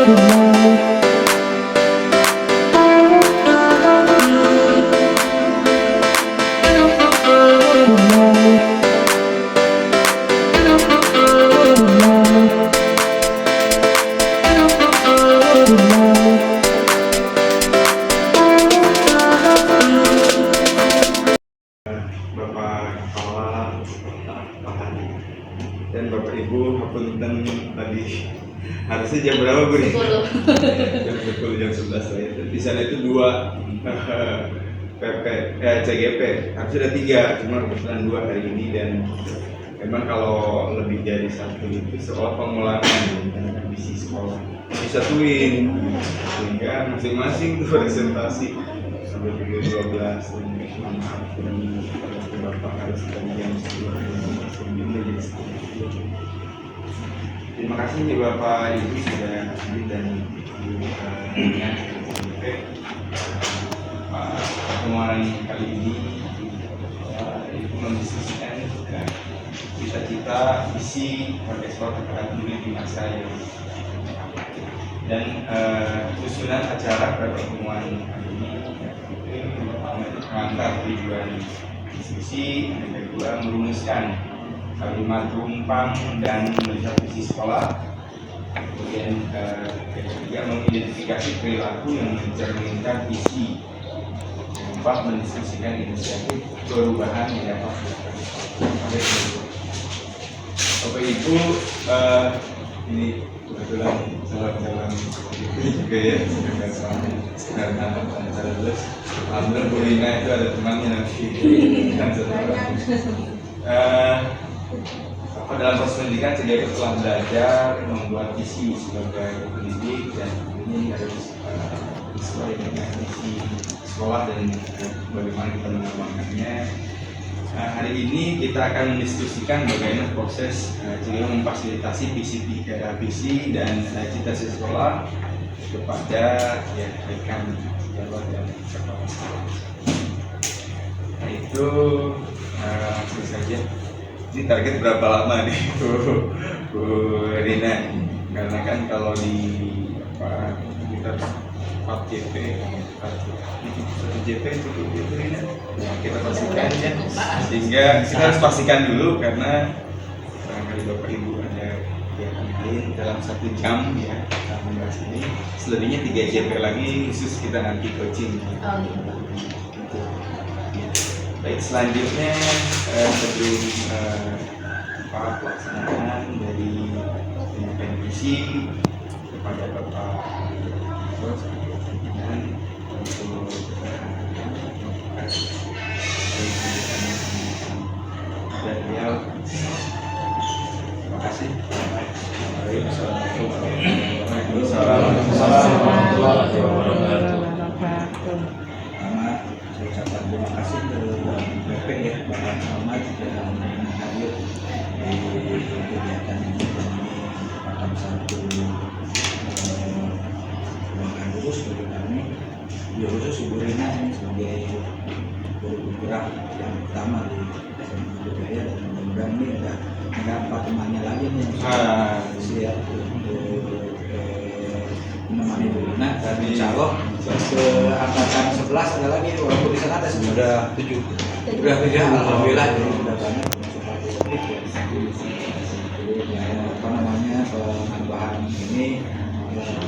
Dan Bapak Ibu hapunten tadi harusnya jam berapa Bu? 10. jam 11 lah ya. Di sana itu 2 CGP, harusnya ada 3, cuma kebetulan 2 hari ini. Dan memang kalau lebih dari 1 itu soal pengulangan karena visi sekolah disatuin sehingga masing-masing tuh presentasi sampai pukul 12. Dan Bapak harus dari jam 10 jadi terima kasih nih Bapak Ibu sudah hadir dan pertemuan kali ini Ibu mendiskusikan cita-cita visi ekspor terhadap dunia di masa yang dan susunan acara pada pertemuan kali ini mengangkat tujuan diskusi, yang kedua merumuskan kalimat rumpang dan melihat visi sekolah, kemudian ketiga mengidentifikasi perilaku yang mencerminkan visi, keempat mendiskusikan inisiatif perubahan yang dapat dilakukan. Bapak Ibu, ini kebetulan salam juga ya, karena acara terus alhamdulillah Bu Rina itu ada temannya nanti kan dalam proses pendidikan CGP telah belajar membuat visi sebagai pendidik dan ini harus sesuai dengan visi sekolah dan bagaimana kita mengembangkannya. Hari ini kita akan mendiskusikan bagaimana proses CGP memfasilitasi visi dan cita-cita sekolah kepada rekan pejabat dan kepala sekolah. Nah itu langsung saja. Ini target berapa lama nih Bu Rina? Karena kan kalau di kita 4 JP, 1 JP cukup Bu Rina. Ya, kita pastikan ya. Sehingga kita harus pastikan dulu karena barangkali Bapak Ibu ada yang lain dalam 1 jam ya kita membahas ini. Selebihnya 3 JP lagi khusus kita nanti coaching. Oh iya. Baik, selanjutnya sebelum pelaksanaan dari penyampaian visi kepada Bapak dan untuk dan beliau, terima kasih. Assalamualaikum warahmatullahi wabarakatuh. Saya ucapkan terima kasih kepada BP ya, Bapak Muhammad yang hadir di kegiatan ini. Dan ini merupakan satu kebanggaan khusus bagi kami, ya khusus Ibu Rina ini sebagai guru gerak yang pertama di SMA Budaya, dan mudah-mudahan ini ada 4 temannya lagi nih yang siap untuk menemani Ibu Rina dan insya Allah ke angkatan 11 ada lagi, walaupun di sana ada sudah 7 alhamdulillah, jadi sudah banyak penambahan ini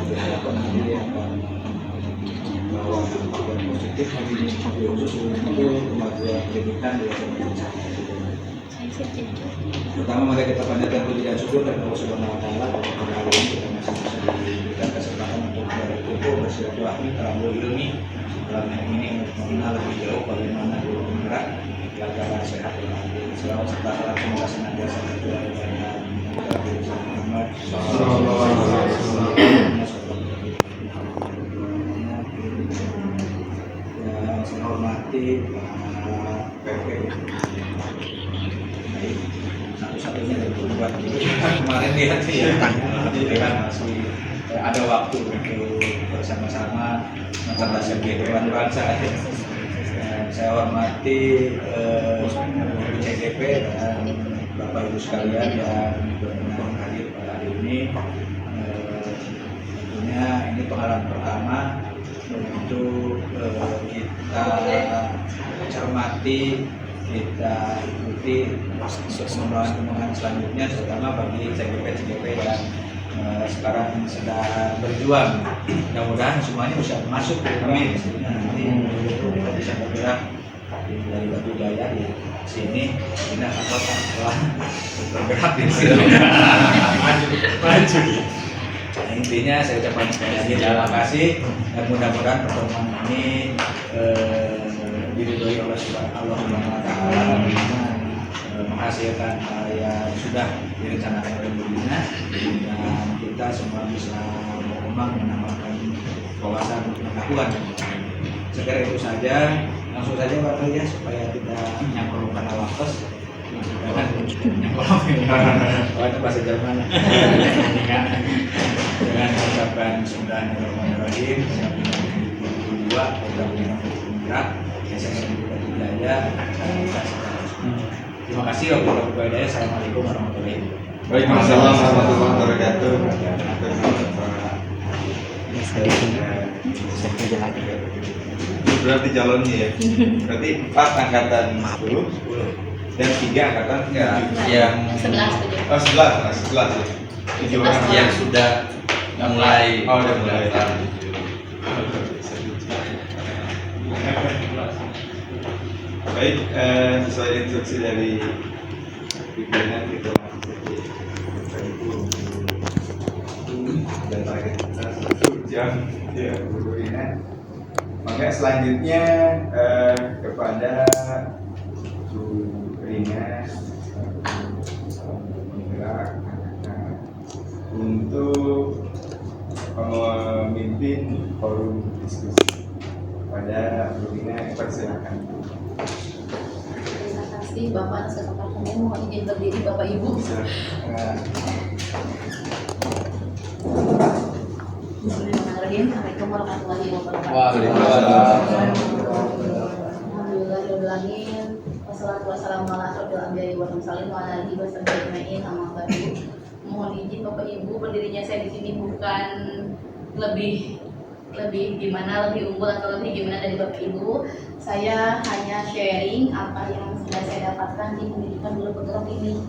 diharapkan nanti akan membawa dampak yang positif khusus untuk kemajuan pendidikan di SMA. Pertama mari kita panjatkan puji dan syukur kepada Allah Subhanahu wa taala pada hari ini kita masih bisa diberikan kesempatan untuk berkumpul bersilaturahmi terambil ilmi dalam yang ini untuk mengenal lebih jauh bagaimana guru penggerak agar sehat dan adil. Selamat serta salam semoga senantiasa tercurah kepada Nabi Muhammad sallallahu alaihi wasallam. Yang saya hormati Pak PP. Satu-satunya dari buat kemarin lihat sih ya, jadi kan masih ada waktu untuk bersama-sama mencerdas kehidupan bangsa. Saya hormati CGP dan Bapak Ibu sekalian yang berkenan hadir pada hari ini. Tentunya pengenalan pertama untuk kita cermati, kita ikuti kembangan selanjutnya, terutama bagi CGP yang sekarang sedang berjuang. Mudah-mudahan semuanya bisa masuk ke kami. Nanti kita bisa bergerak dari Batu Jaya di sini, pindah ke kota setelah bergerak di sini. Maju. Nah, intinya saya ucapkan sekali lagi terima kasih dan mudah-mudahan pertemuan ini diridhoi oleh Subhanahu wa Ta'ala, menghasilkan yang sudah direncanakan oleh Budina, dan kita semua bisa berkembang menambahkan wawasan pengetahuan. Sekira itu saja, langsung saja Pak ya, supaya kita nyangkul karena waktu. Jangan nyangkul itu bahasa Jerman. Dengan mengucapkan Bismillahirrahmanirrahim. Dua program yang bergerak, saya Hidayah. Terima kasih Bapak Hidayah. Assalamualaikum warahmatullahi wabarakatuh. Waalaikumsalam warahmatullahi wabarakatuh. Berarti calonnya ya. Berarti 4 angkatan 10 dan 3 angkatan yang 11. Oh 11 ya. 7 orang yang sudah mulai. Oh udah mulai. Baik, sesuai instruksi dari pimpinan kita dan target kita 1 jam ya Bu Rina. Maka selanjutnya kepada Bu Rina menggerak untuk memimpin forum diskusi. Pada Bu Rina, persilakan. Terima kasih Bapak atas kesempatannya. Mohon izin berdiri Bapak Ibu. Bismillahirrahmanirrahim. Assalamualaikum warahmatullahi wabarakatuh. Alhamdulillahirobbilalamin. Wassalatu wassalamu ala asyrofil anbiya'i wal mursalin wa ala alihi washabihi ajmain. Amma ba'du. Mohon izin Bapak Ibu, berdirinya saya di sini bukan lebih gimana, lebih unggul atau lebih gimana dari Bapak Ibu. Saya hanya sharing apa yang sudah saya dapatkan di pendidikan guru penggerak ini.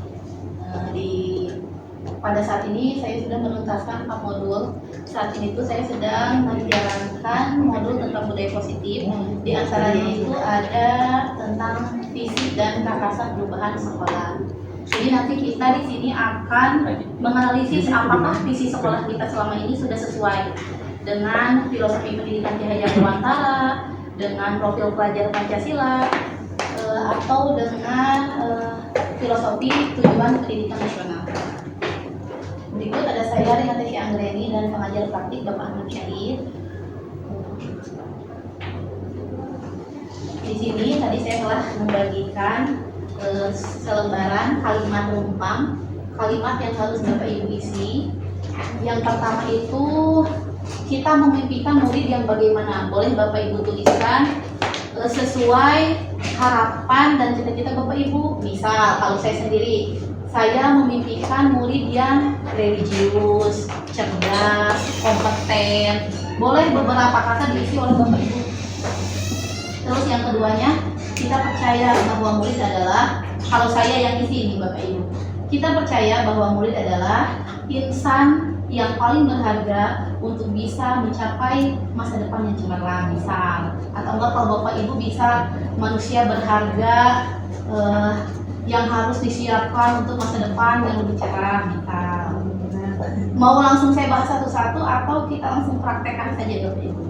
Pada saat ini saya sudah menuntaskan 4 modul. Saat ini tuh saya sedang menjalankan modul tentang budaya positif. Di antaranya itu ada tentang visi dan gagasan perubahan sekolah. Jadi nanti kita di sini akan menganalisis apakah visi sekolah kita selama ini sudah sesuai dengan filosofi pendidikan Cahaya Dewantara, dengan profil pelajar Pancasila, atau dengan filosofi tujuan pendidikan nasional. Berikut ada saya dengan Tesi Anggreni dan pengajar praktik Bapak Ahmad Syahid. Di sini tadi saya telah membagikan selembaran kalimat rumpang, kalimat yang harus Bapak Ibu isi. Yang pertama itu kita memimpikan murid yang bagaimana. Boleh Bapak Ibu tuliskan sesuai harapan dan cita-cita Bapak Ibu. Misal kalau saya sendiri, saya memimpikan murid yang religius, cerdas, kompeten. Boleh beberapa kata diisi oleh Bapak Ibu. Terus yang keduanya, kita percaya bahwa murid adalah, kalau saya yang isi ini Bapak Ibu, kita percaya bahwa murid adalah insan yang paling berharga untuk bisa mencapai masa depan yang cemerlang, misal. Atau enggak, kalau Bapak Ibu bisa manusia berharga yang harus disiapkan untuk masa depan yang lebih cerah, misal. Mau langsung saya bahas satu-satu atau kita langsung praktekkan saja Bapak Ibu?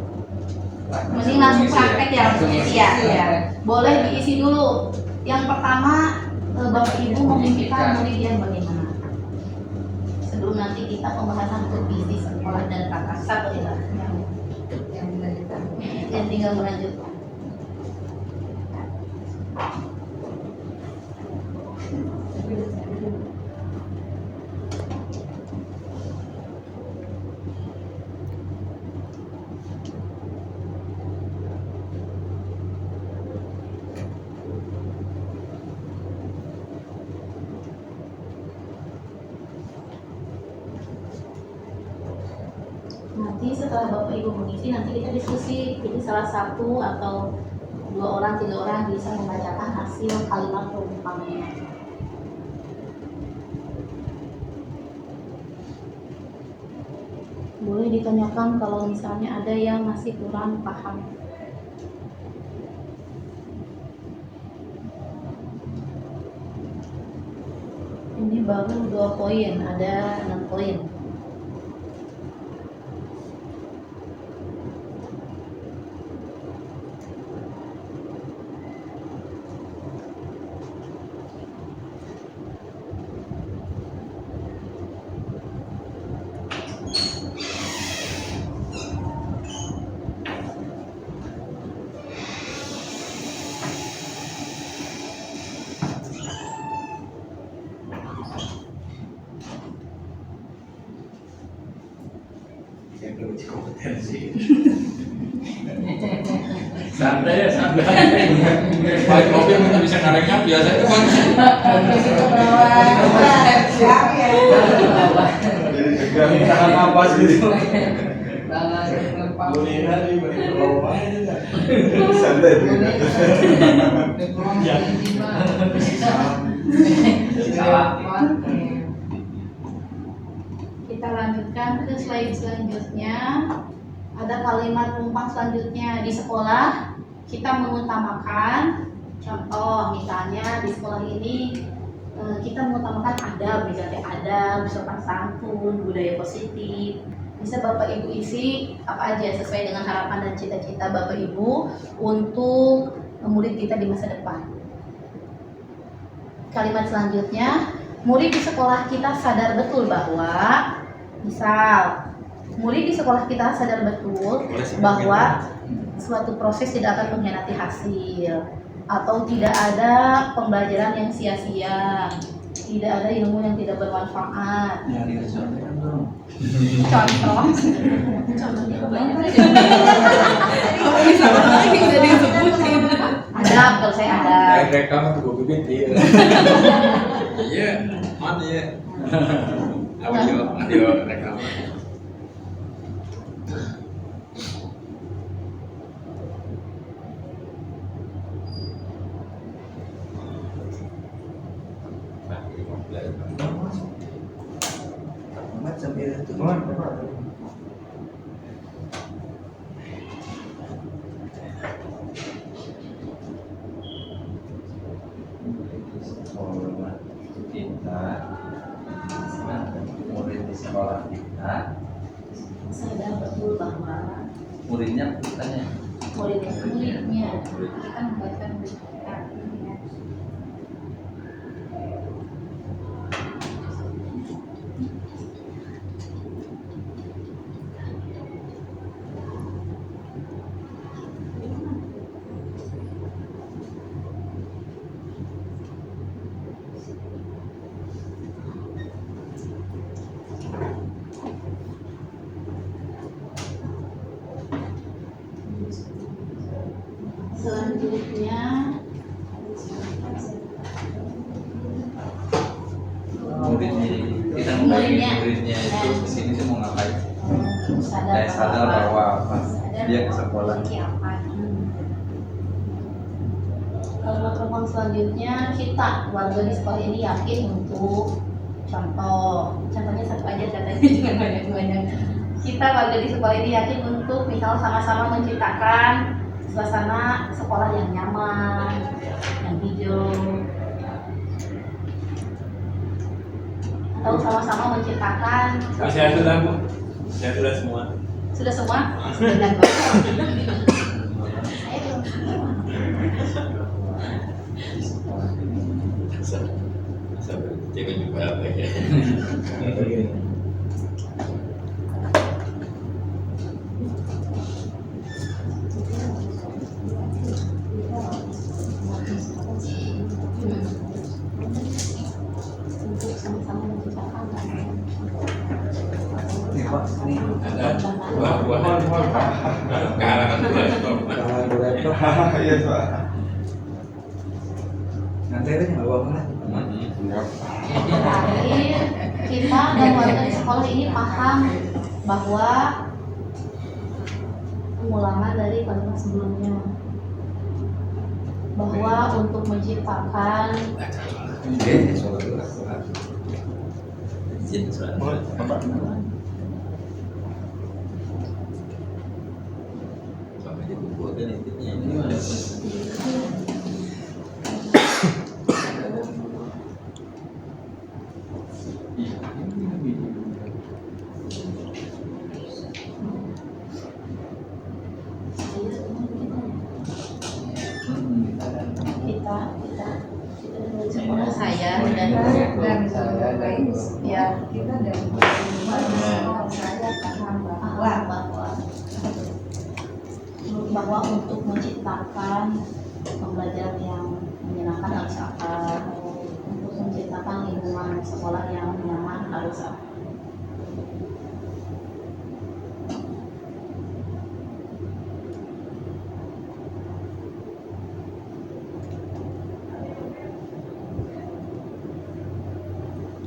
Mending langsung praktek ya, langsung isi ya. Boleh diisi dulu. Yang pertama, Bapak Ibu memimpikan murid yang bagaimana? Sebelum nanti kita pembahasan untuk visi sekolah dan tata satu ya. Yang tinggal melanjutkan. nanti setelah Bapak Ibu mengisi, nanti kita diskusi. Jadi salah satu atau 2 orang, 3 orang bisa membacakan hasil kalimat perumpamannya. Boleh ditanyakan kalau misalnya ada yang masih kurang paham. Ini baru 2 poin, ada 6 poin. Saya belum uji kompetensi. Santai ya, santai. Pak kopi mungkin bisa ngarengnya biasa itu kan. Jadi tegang tahan napas gitu. Kuliner di bawah Santai begitu. Kita lanjutkan ke slide selanjutnya. Ada kalimat rumpang selanjutnya. Di sekolah kita mengutamakan, contoh misalnya di sekolah ini kita mengutamakan adab, misalnya adab, sopan santun, budaya positif. Bisa Bapak Ibu isi apa aja sesuai dengan harapan dan cita-cita Bapak Ibu untuk murid kita di masa depan. Kalimat selanjutnya, murid di sekolah kita sadar betul bahwa, misal, murid di sekolah kita sadar betul bahwa suatu proses tidak akan mengkhianati hasil, atau tidak ada pembelajaran yang sia-sia, tidak ada ilmu yang tidak bermanfaat. Yang disampaikan dong. Contoh, ada, kalau saya ada. rekam tuh gue bibit iya. Iya, mana ya? Audio rekam. Muhammad sambil itu. Murid di sekolah kita, Sadar betul bahwa muridnya kitanya. muridnya kita membacakan murid kita. Selanjutnya Muridnya, kita membagi muridnya itu kesini tuh mau ngapain? Saya sadar bahwa apa? Dia ke sekolah. Kalimat rumpang selanjutnya, kita warga di sekolah ini yakin untuk contohnya satu aja, contohnya jangan banyak-banyak. Kita warga di sekolah ini yakin untuk misal sama-sama menciptakan suasana sekolah yang nyaman, yang hijau, atau sama-sama menciptakan. Saya sudah Bu. Saya sudah semua. Sudah semua? Sudah kok. Saya belum semua. Jangan juga apa ya. Untuk sama-sama menciptakan. Nih Pak, ini Ada buah-buahan. Kalangan laptop. kalau laptop Iya Pak. nanti ada nggak apa-apa lah. Terakhir, kita dan warga di sekolah ini paham bahwa pengulangan dari kalimat sebelumnya, bahwa untuk menciptakan kita saya dan ya kita dan saya bahwa untuk menciptakan pembelajaran yang menyenangkan harus apa, untuk menciptakan lingkungan sekolah yang nyaman harus apa.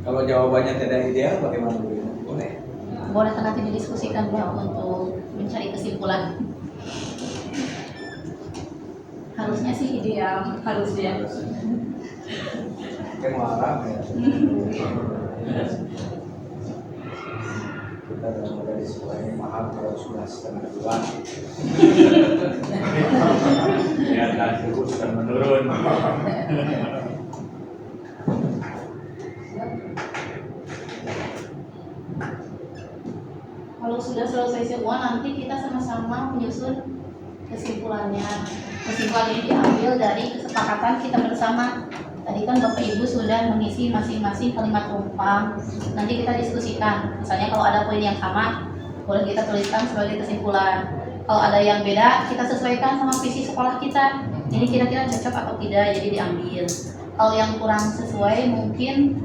Kalau jawabannya tidak ideal, bagaimana Bu? Boleh. Boleh nanti didiskusikan ya untuk mencari kesimpulan. Harusnya sih ideal, harusnya. Kan marah ya. Kita dalam dari sekolah ini mahal kalau sudah 1,5 Ya, dan terus akan menurun. Kalau sudah selesai semua, nanti kita sama-sama menyusun kesimpulannya. Kesimpulan ini diambil dari kesepakatan kita bersama. Tadi kan Bapak Ibu sudah mengisi masing-masing kalimat rumpang. Nanti kita diskusikan. Misalnya kalau ada poin yang sama, boleh kita tuliskan sebagai kesimpulan. Kalau ada yang beda, kita sesuaikan sama visi sekolah kita. Jadi kira-kira cocok atau tidak, jadi diambil. Kalau yang kurang sesuai, mungkin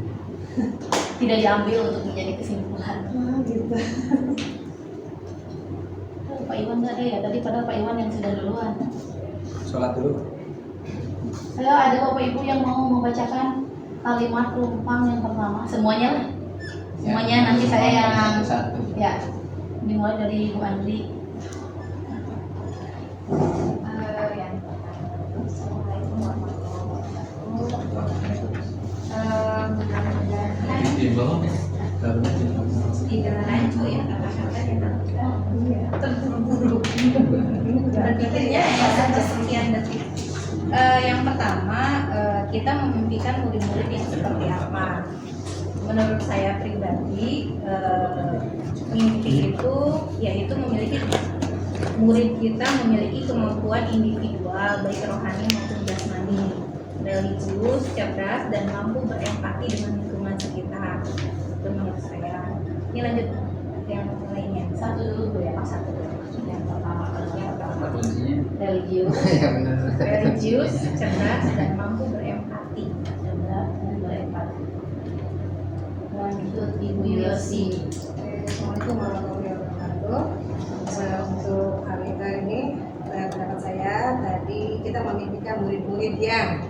tidak diambil untuk menjadi kesimpulan. gitu. Pak Iwan nggak ada ya? Tadi padahal Pak Iwan yang sudah duluan. Sholat dulu. Saya ada Bapak Ibu yang mau membacakan kalimat rumpang yang pertama. Semuanya lah. Semuanya nanti saya yang satu. ya dimulai dari Bu Andri. Yang pertama, Assalamualaikum warahmatullahi wabarakatuh. Di bawah ya. Tidak rancu ya kata-kata yang terburu-buru. Berpikirnya saja sekian detik. Yang pertama, kita memimpikan murid-murid yang seperti apa? Menurut saya pribadi, mimpi itu yaitu memiliki murid kita memiliki kemampuan individual baik rohani maupun jasmani, religius, cerdas, dan mampu berempati dengan lingkungan sekitar. Itu menurut saya. Ini lanjut yang lainnya. Satu dulu Bu ya. Satu. Yang pertama yang pertama Kuncinya. religius, Ya benar. Religius, cerdas, dan mampu berempati. cerdas dan berempati. Lanjut Ibu Yosi. Assalamualaikum warahmatullahi wabarakatuh. Untuk hari ini pendapat saya tadi kita memimpikan murid-murid yang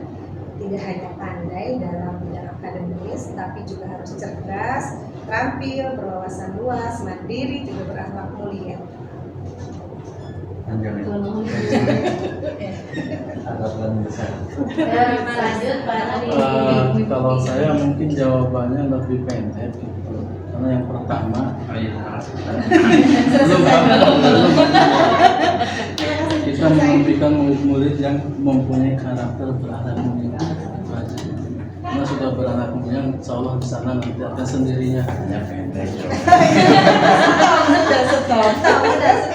tidak hanya pandai dalam bidang akademis, tapi juga harus cerdas, terampil, berwawasan luas, mandiri, juga berakhlak mulia. Panjang ya. Agak lebih besar. Lanjut Pak Ari. Kalau saya mungkin jawabannya lebih pendek gitu. Karena yang pertama kita memimpikan murid-murid yang mempunyai karakter berakhlak mulia. Itu aja. Karena sudah berakhlak mulia, insya Allah di sana nanti akan sendirinya. Hanya pendek.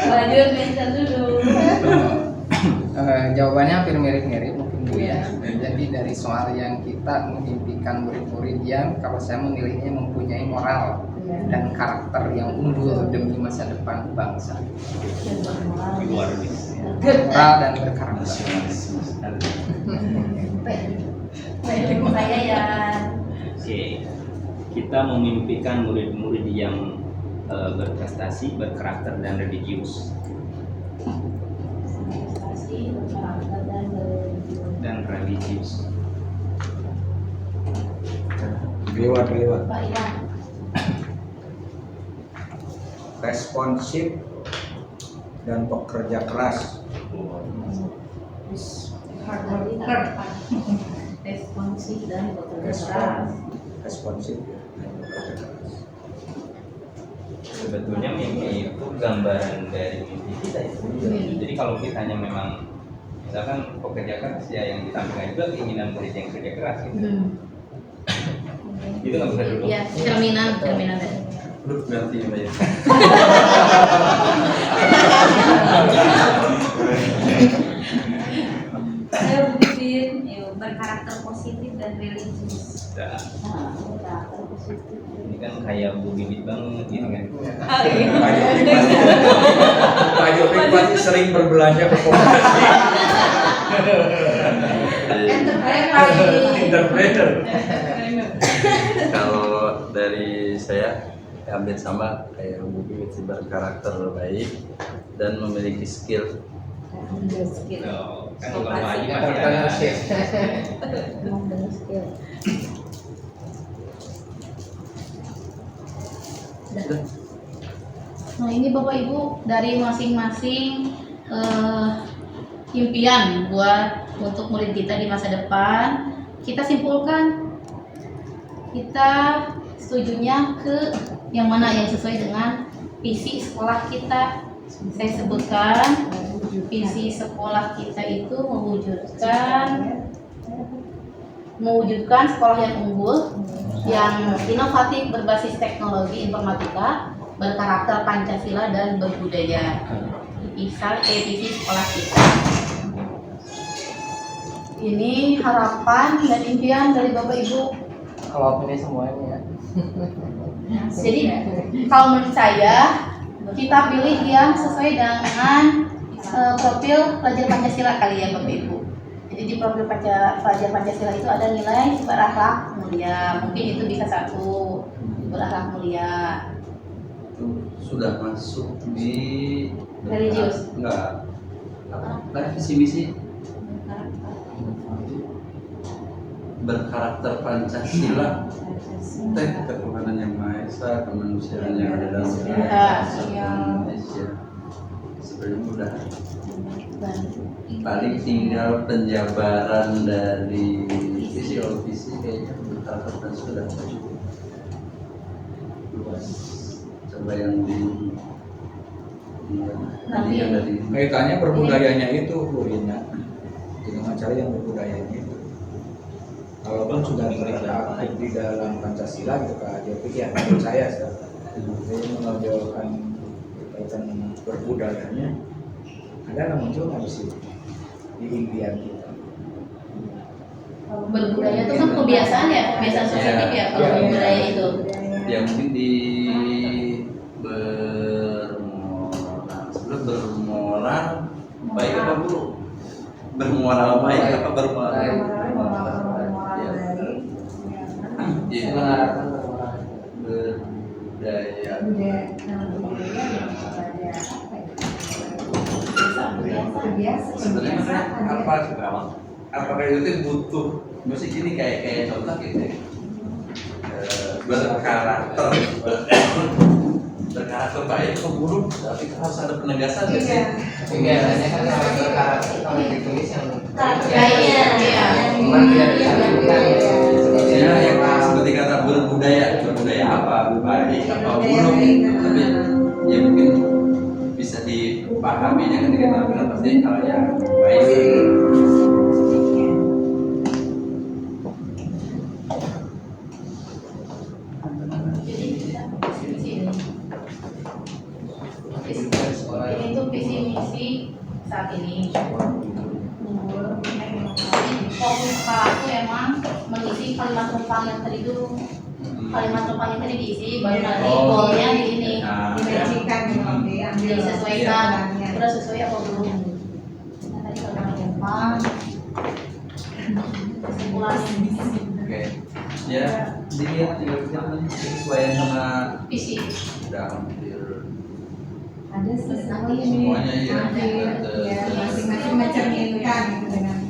Lanjut mention dulu. Jawabannya hampir mirip-mirip mungkin Bu ya. Jadi dari soal yang kita memimpikan murid-murid yang kalau saya menilainya mempunyai moral dan karakter yang unggul demi masa depan bangsa. Moral dan berkarakter. Saya ya. Oke, kita memimpikan murid-murid yang berprestasi, berkarakter dan religius. Prestasi, berkarakter dan religius. Lewat. Pak Iwan. Responsif, dan pekerja keras. Hard worker. Responsif dan bekerja keras. Responsif ya, dan pekerja keras. Sebetulnya mimpi itu gambaran dari mimpi kita itu. Jadi kalau kitanya memang misalkan pekerja keras ya yang ditampilkan juga keinginan murid yang kerja keras gitu. Itu nggak bisa dulu. Ya, cerminan dari. Lu berarti ya, Mbak ya. Saya bikin berkarakter positif dan religius. Nah, Karakter positif. ini kan kayak Bu Bibit banget gitu kan. Pak Jokowi pasti sering berbelanja ke koperasi. Entrepreneur. Kalau dari saya hampir sama kayak Bu Bibit sih, berkarakter baik dan memiliki skill. Kan kalau lagi masih ada. Nah ini Bapak Ibu dari masing-masing impian buat untuk murid kita di masa depan, kita simpulkan kita setujunya ke yang mana yang sesuai dengan visi sekolah kita. Saya sebutkan visi sekolah kita itu mewujudkan sekolah yang unggul, yang inovatif berbasis teknologi informatika, berkarakter Pancasila dan berbudaya. Visi sekolah kita. Ini harapan dan impian dari Bapak Ibu. Kalau ini semuanya. Jadi kalau menurut saya kita pilih yang sesuai dengan profil pelajar Pancasila kali ya Bapak Ibu. Jadi di profil pelajar Pancasila itu ada nilai berakhlak mulia. Mungkin itu bisa 1 berakhlak mulia. Itu sudah masuk di Religius. Enggak. Apa visi misi berkarakter Pancasila, ketuhanan yang Maha Esa, kemanusiaan yang ada dalam Indonesia. Sebenarnya mudah. Paling tinggal penjabaran dari visi kayaknya berkarakter Pancasila sudah cukup luas. Coba yang yang dari Kaitannya berbudayanya itu, Bu Rina. Dengan cara yang berbudayanya itu. Kalaupun sudah beraktif di dalam Pancasila gitu Kak Jokowi ya, menurut saya saya menonjolkan kaitan berbudayanya, ada muncul nggak sih di impian kita? Berbudaya itu kan kebiasaan ya, kebiasaan sosial ya kalau berbudaya itu. yang mungkin di bermoral baik apa Bu? Bermoral baik apa bermoral? Ya, budaya. Sebenarnya apakah itu butuh musik ini kayak contoh gitu ya? Berkarakter baik atau buruk, tapi harus ada penegasan nggak sih? Biasanya kan kalau berkarakter kalau ditulis yang Kayaknya Ya, yang seperti kata berbudaya apa baik apa buruk, tapi ya mungkin bisa dipahaminya ketika tampilkan pasti hal yang baik. Ini tuh visi misi saat ini. Fokus sekolah itu emang mengisi kalimat tumpang yang tadi dulu. Kalimat tumpang yang tadi diisi, baru nanti goalnya di ini Dimensikan disesuaikan. Udah sesuai apa belum? Nah, tadi kalimat tumpang. Kesimpulannya Oke, ya dilihat sesuai sama visi. udah hampir ada sesuatu semuanya ya. masing-masing mencerminkan gitu dengan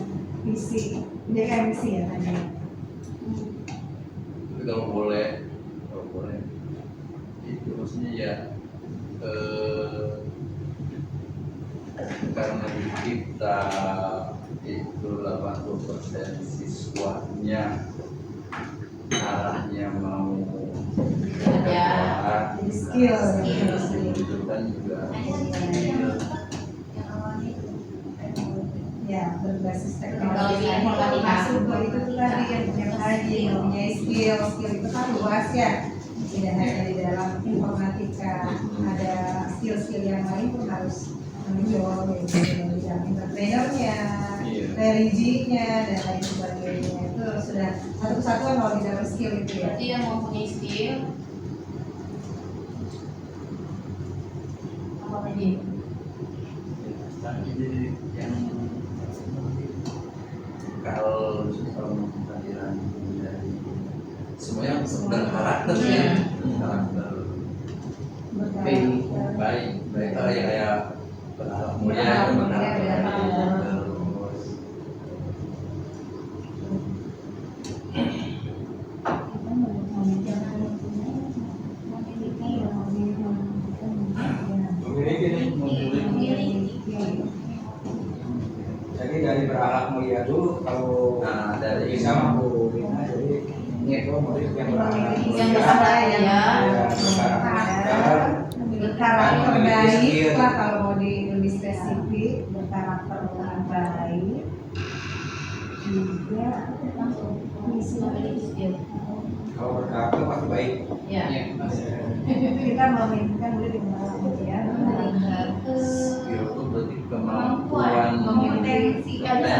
visi, menjaga misi ya tadi. Tapi kalau boleh itu maksudnya ya karena di kita itu 80% siswanya arahnya mau Ya. Jadi skill. itu kan juga Ya, berbasis Teknologi teknologi. informatika. Masuk ke itu tuh tadi yang tadi mempunyai skill itu kan luas ya. Tidak hanya di dalam informatika, ada skill-skill yang lain pun harus menjual di bidang entrepreneurnya, religinya dan lain sebagainya. Itu sudah satu kesatuan kalau di dalam skill itu ya. Berarti yang mempunyai skill apa lagi? yang kalau kehadiran dari semuanya berkarakter ya, karakter baik ya kayak berakhlak mulia terus Jadi dari berakhlak mulia dulu kalau nah dari bisa mampu jadi ini itu murid yang berakhlak mulia Yang bersabar ya. Berkarakter baik lah kalau mau lebih spesifik, berkarakter baik juga misi kalau berkarakter pasti baik. Ya. kita memimpikan murid yang berakhlak mulia skill itu berarti kemampuan memiliki Benar ya?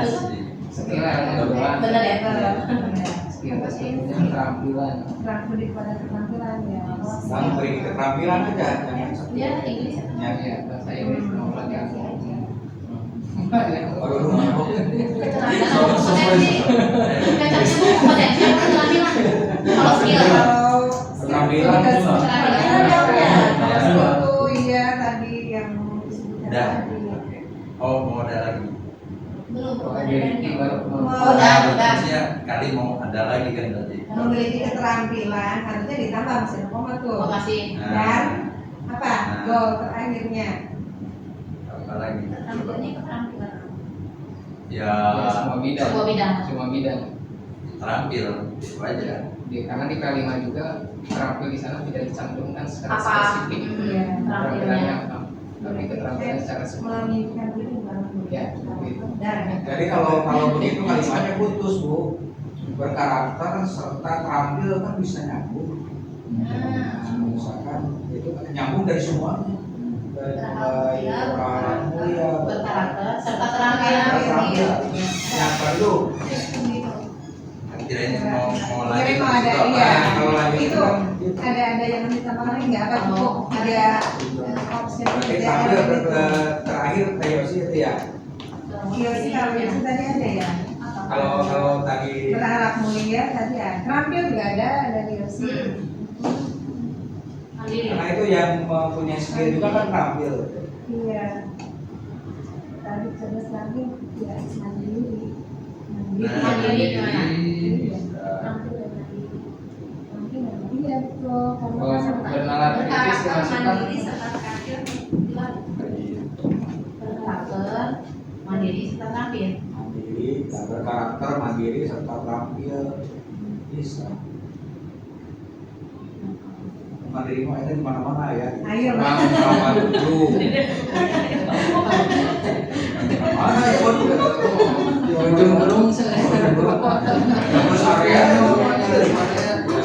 Skill tersebutnya keterampilan. Terampil pada keterampilan ya. Memberi keterampilan aja jangan Ya, Inggris. Ya, bahasa Inggris mempelajari. baru rumah Keterampilan potensi. Kacangnya tuh potensi apa keterampilan? Kalau skill. keterampilan juga. Itu iya tadi yang disebutkan Dah. tadi. oh mau ada lagi Belum. Ability baru Udah. maksudnya kali mau ada lagi kan tadi Memiliki keterampilan harusnya ditambah mesin koma tuh. Terima kasih. Dan apa? Nah. Goal terakhirnya. apa lagi Keterampilannya keterampilan. ya semua bidang. Semua bidang. Semua bidang. terampil itu aja Karena di K5 juga terampil di sana tidak dicantumkan secara Apa? spesifik. Keterampilannya apa? Tapi keterampilan secara spesifik. Memimpikan diri Ya, begitu. dan Jadi kalau begitu kalimatnya putus Bu. Berkarakter serta terampil kan bisa nyambung. Nah, misalkan itu kan nyambung dari semuanya. Dari mulai berakhlak mulia, Berkarakter serta keterampilan. terampil. Yang perlu kirain mau Jadi mau ada itu apa? iya. Kalau lagi Itu kan ada yang ditambahkan lagi nggak apa cukup ada opsi berarti kerja terampil ada itu. terakhir kayak Yosi itu ya. Iya sih kalau itu tadi ada ya. Kalau tadi Berakhlak mulia tadi ya. Terampil juga ada Yosi. Mandiri. karena itu yang mempunyai skill juga kan terampil. Iya. Tadi cerdas lagi ya mandiri. Mandiri gimana? bisa Iya betul. Karena Oh, kan bernalar kritis dimasukkan. Berkarakter, mandiri serta terampil. Mandiri, dan berkarakter mandiri serta terampil bisa. Mandiri mah itu di mana-mana ya. Ayo. Sama dulu. Mana ya waduh? Ujung belum selesai. Terus area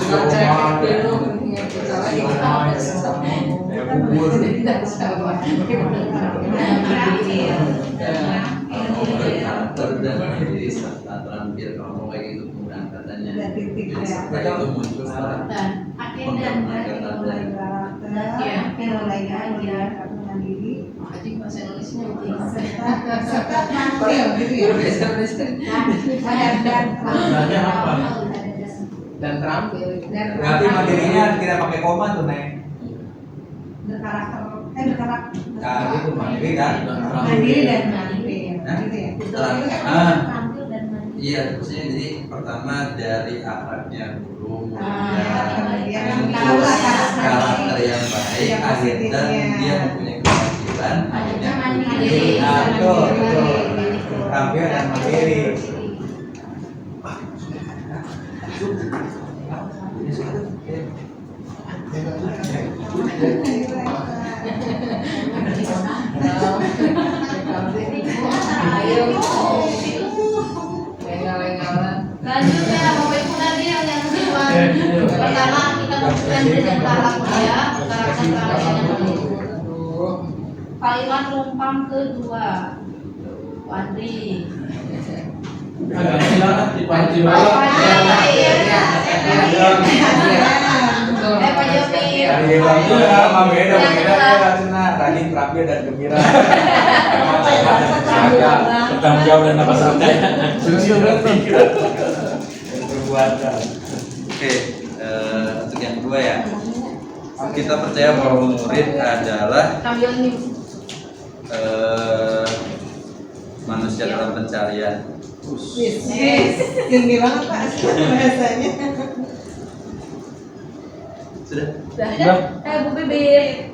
Ngecek dulu kita lagi ya bubur. tidak sama. kalau mau berkarakter dan mandiri serta terampil kalau mau kayak gitu penggunaan katanya Ada titik ya. serta itu muncul setelah Dan akhirnya Mulai karakter, Iya. mulai karakter mandiri, Aji bahasa Indonesia itu. serta terampil gitu ya. Dan Sebenarnya apa? Dan terampil. Dan Berarti mandirinya tidak pakai koma tuh Neng. berkarakter, berkarakter. Nah itu mandiri kan. Mandiri dan mandiri ya. Gitu ya. terampil dan mandiri. iya maksudnya jadi pertama dari akhlaknya dulu Kemudian karakter yang baik Yang akhirnya positifnya. dia mempunyai keterampilan Akhirnya akhirnya mandiri. Nah, itu Terampil dan mandiri. Lanjut ya, Bapak Ibu tadi yang siswa. Pertama kita memberikan belajar tahap ya, karakter kalimat rumpang kedua. Wandri. Pak Jopi. Rajin, terampil dan gembira. Bertanggung jawab dan apa saja. Perbuatan. Oke, untuk yang kedua ya, kita percaya bahwa murid adalah Sambil ini. manusia dalam pencarian. Gembira Pak bahasanya. Sudah? Bu Bibit.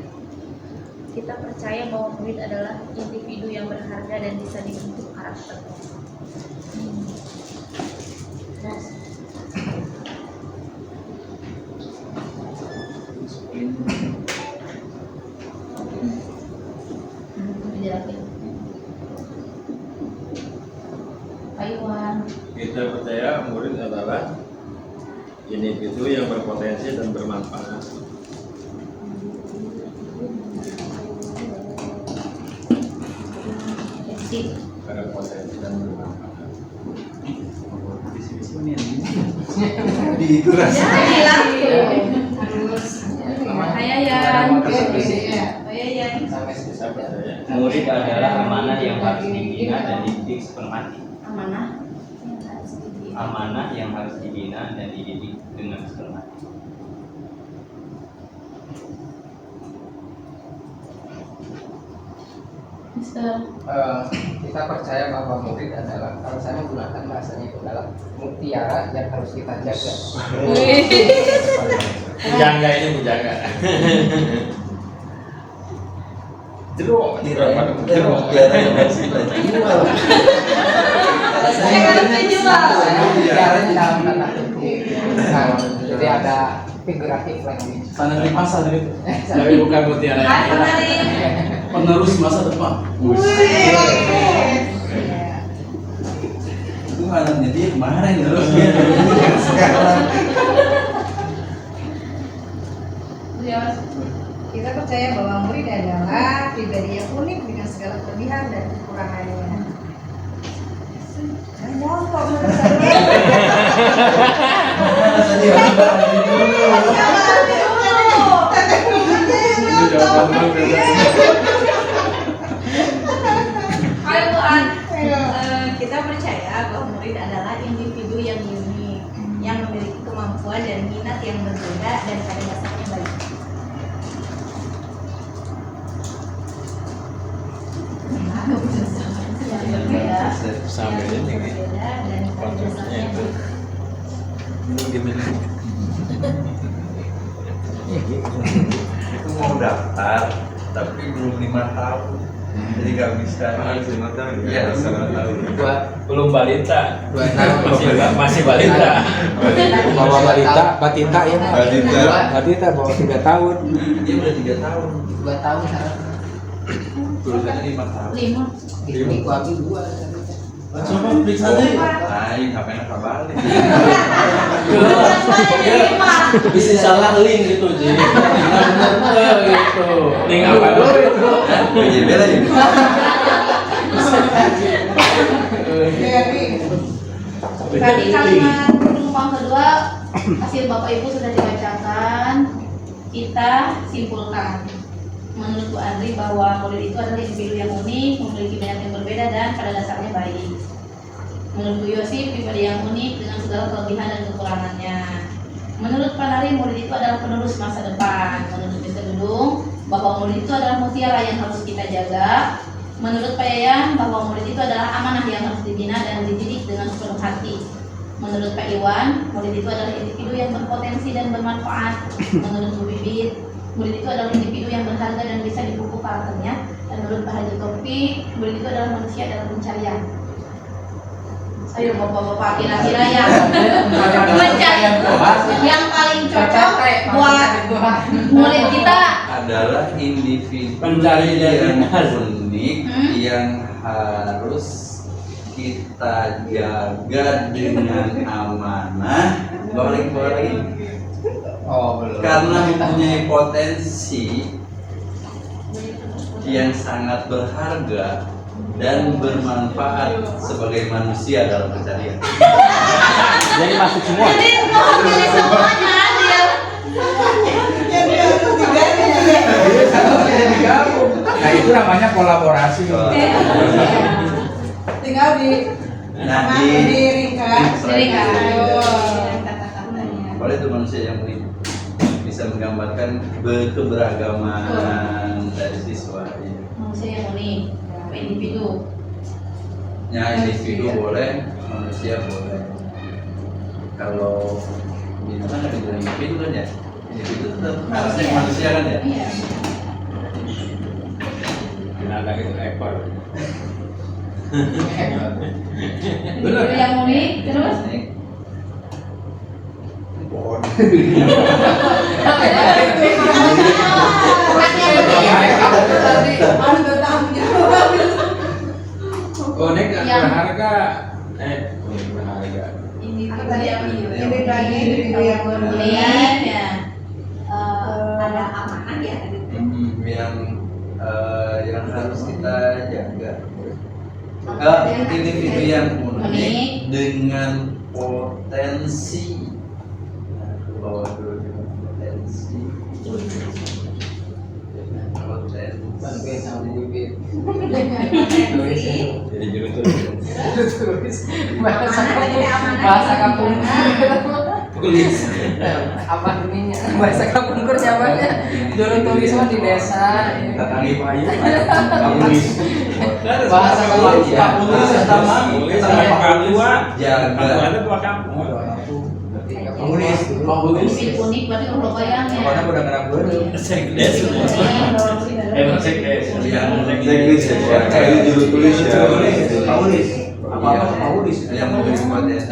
Kita percaya bahwa murid adalah individu yang berharga dan bisa dibentuk karakternya. Ayuan. Kita percaya murid adalah individu yang berpotensi dan bermanfaat. Berpotensi dan bermanfaat. Murid adalah amanah yang harus dibina dan dididik sepenuh hati. Amanah yang harus dibina dan dididik dengan sepenuh hati. Kita percaya bahwa murid adalah, kalau saya menggunakan bahasanya itu adalah mutiara yang harus kita jaga. Menjaga ini menjaga. Jeruk, Mutiaranya dalam tanda kutip. Jadi ada figuratif language. Tanah di pasar gitu. Tapi bukan mutiara yang Penerus masa depan. Itu malamnya dia kemarin terus dia sekarang. Kita percaya bahwa murid adalah pribadi yang unik dengan segala kelebihan dan kekurangannya. Nyontok menurut saya. Kita percaya bahwa murid adalah individu yang unik, yang memiliki kemampuan dan minat yang berbeda dan pada dasarnya baik. sampai ini konsepnya itu. Itu mau daftar tapi belum 5 tahun, jadi nggak bisa. Iya, 5 tahun. Belum balita, 2 tahun. masih balita. Bawa batita ya Pak. Batita bawa 3 tahun. Dia udah 3 tahun. 2 tahun syaratnya. Tulisannya 5 tahun. 5. Ini gua ambil 2. Coba periksa deh. Aing ngapain balik? Bisa salah link gitu Ji. Benar gitu. Link apa dulu itu? Iya, bela ya. Tadi kalimat penumpang kedua hasil Bapak Ibu sudah dibacakan. Kita simpulkan. Menurut Bu Andri bahwa murid itu adalah individu yang unik, memiliki minat yang berbeda dan pada dasarnya baik. Menurut Bu Yosi, pribadi yang unik dengan segala kelebihan dan kekurangannya. Menurut Pak Nari, murid itu adalah penerus masa depan. Menurut Mr. Dudung, bahwa murid itu adalah mutiara yang harus kita jaga. Menurut Pak Yayan, bahwa murid itu adalah amanah yang harus dibina dan dididik dengan sepenuh hati. Menurut Pak Iwan, murid itu adalah individu yang berpotensi dan bermanfaat. Menurut Bu Bibit, murid itu adalah individu yang berharga dan bisa dipupuk karakternya. Dan menurut Pak Haji Taufik, murid itu adalah manusia dalam pencarian. Ayo bapak-bapak, kira-kira yang mencari yang paling cocok buat murid kita adalah individu Pencari yang jati. unik yang harus kita jaga dengan amanah. Balik Oh, belum. karena mempunyai potensi yang sangat berharga dan bermanfaat sebagai manusia dalam pencarian. Jadi masuk semua. jadi mau pilih semuanya dia. Nah itu namanya kolaborasi. Tinggal di ringkas. Ringkas. Oleh itu manusia yang unik bisa menggambarkan keberagaman dari siswa. Manusia yang unik, individu. Ya individu boleh, manusia boleh. Kalau binatang kan dibilang individu kan ya, individu tetap harusnya manusia kan ya. Iya. Binatang itu ekor. Individu yang unik, terus Pohon. Unik dan Yang- berharga. Unik berharga. individu yang individu yang unik ya. Ada amanah ya. Yang harus kita jaga. Individu yang unik dengan potensi. Bahwa dulu dengan potensi. Bantuin sama bibit. Jadi juru tulis. Bahasa kampung. Tulis. Apa ininya? Bahasa kampung kerjanya. Juru tulis mah di desa. Tatangi payu. Tulis. Bahasa kampung. Tulis sama. Tulis sama Papua. Jaga. Ada dua kampung. Tulis. individu unik berarti kalau bayang ya. Pokoknya udah ngerap dulu. Sekdes. Emang sekdes. Sekdes ya. Kayak juru tulis ya. Paulis. Apa-apa Paulis. Yang memberi potensi.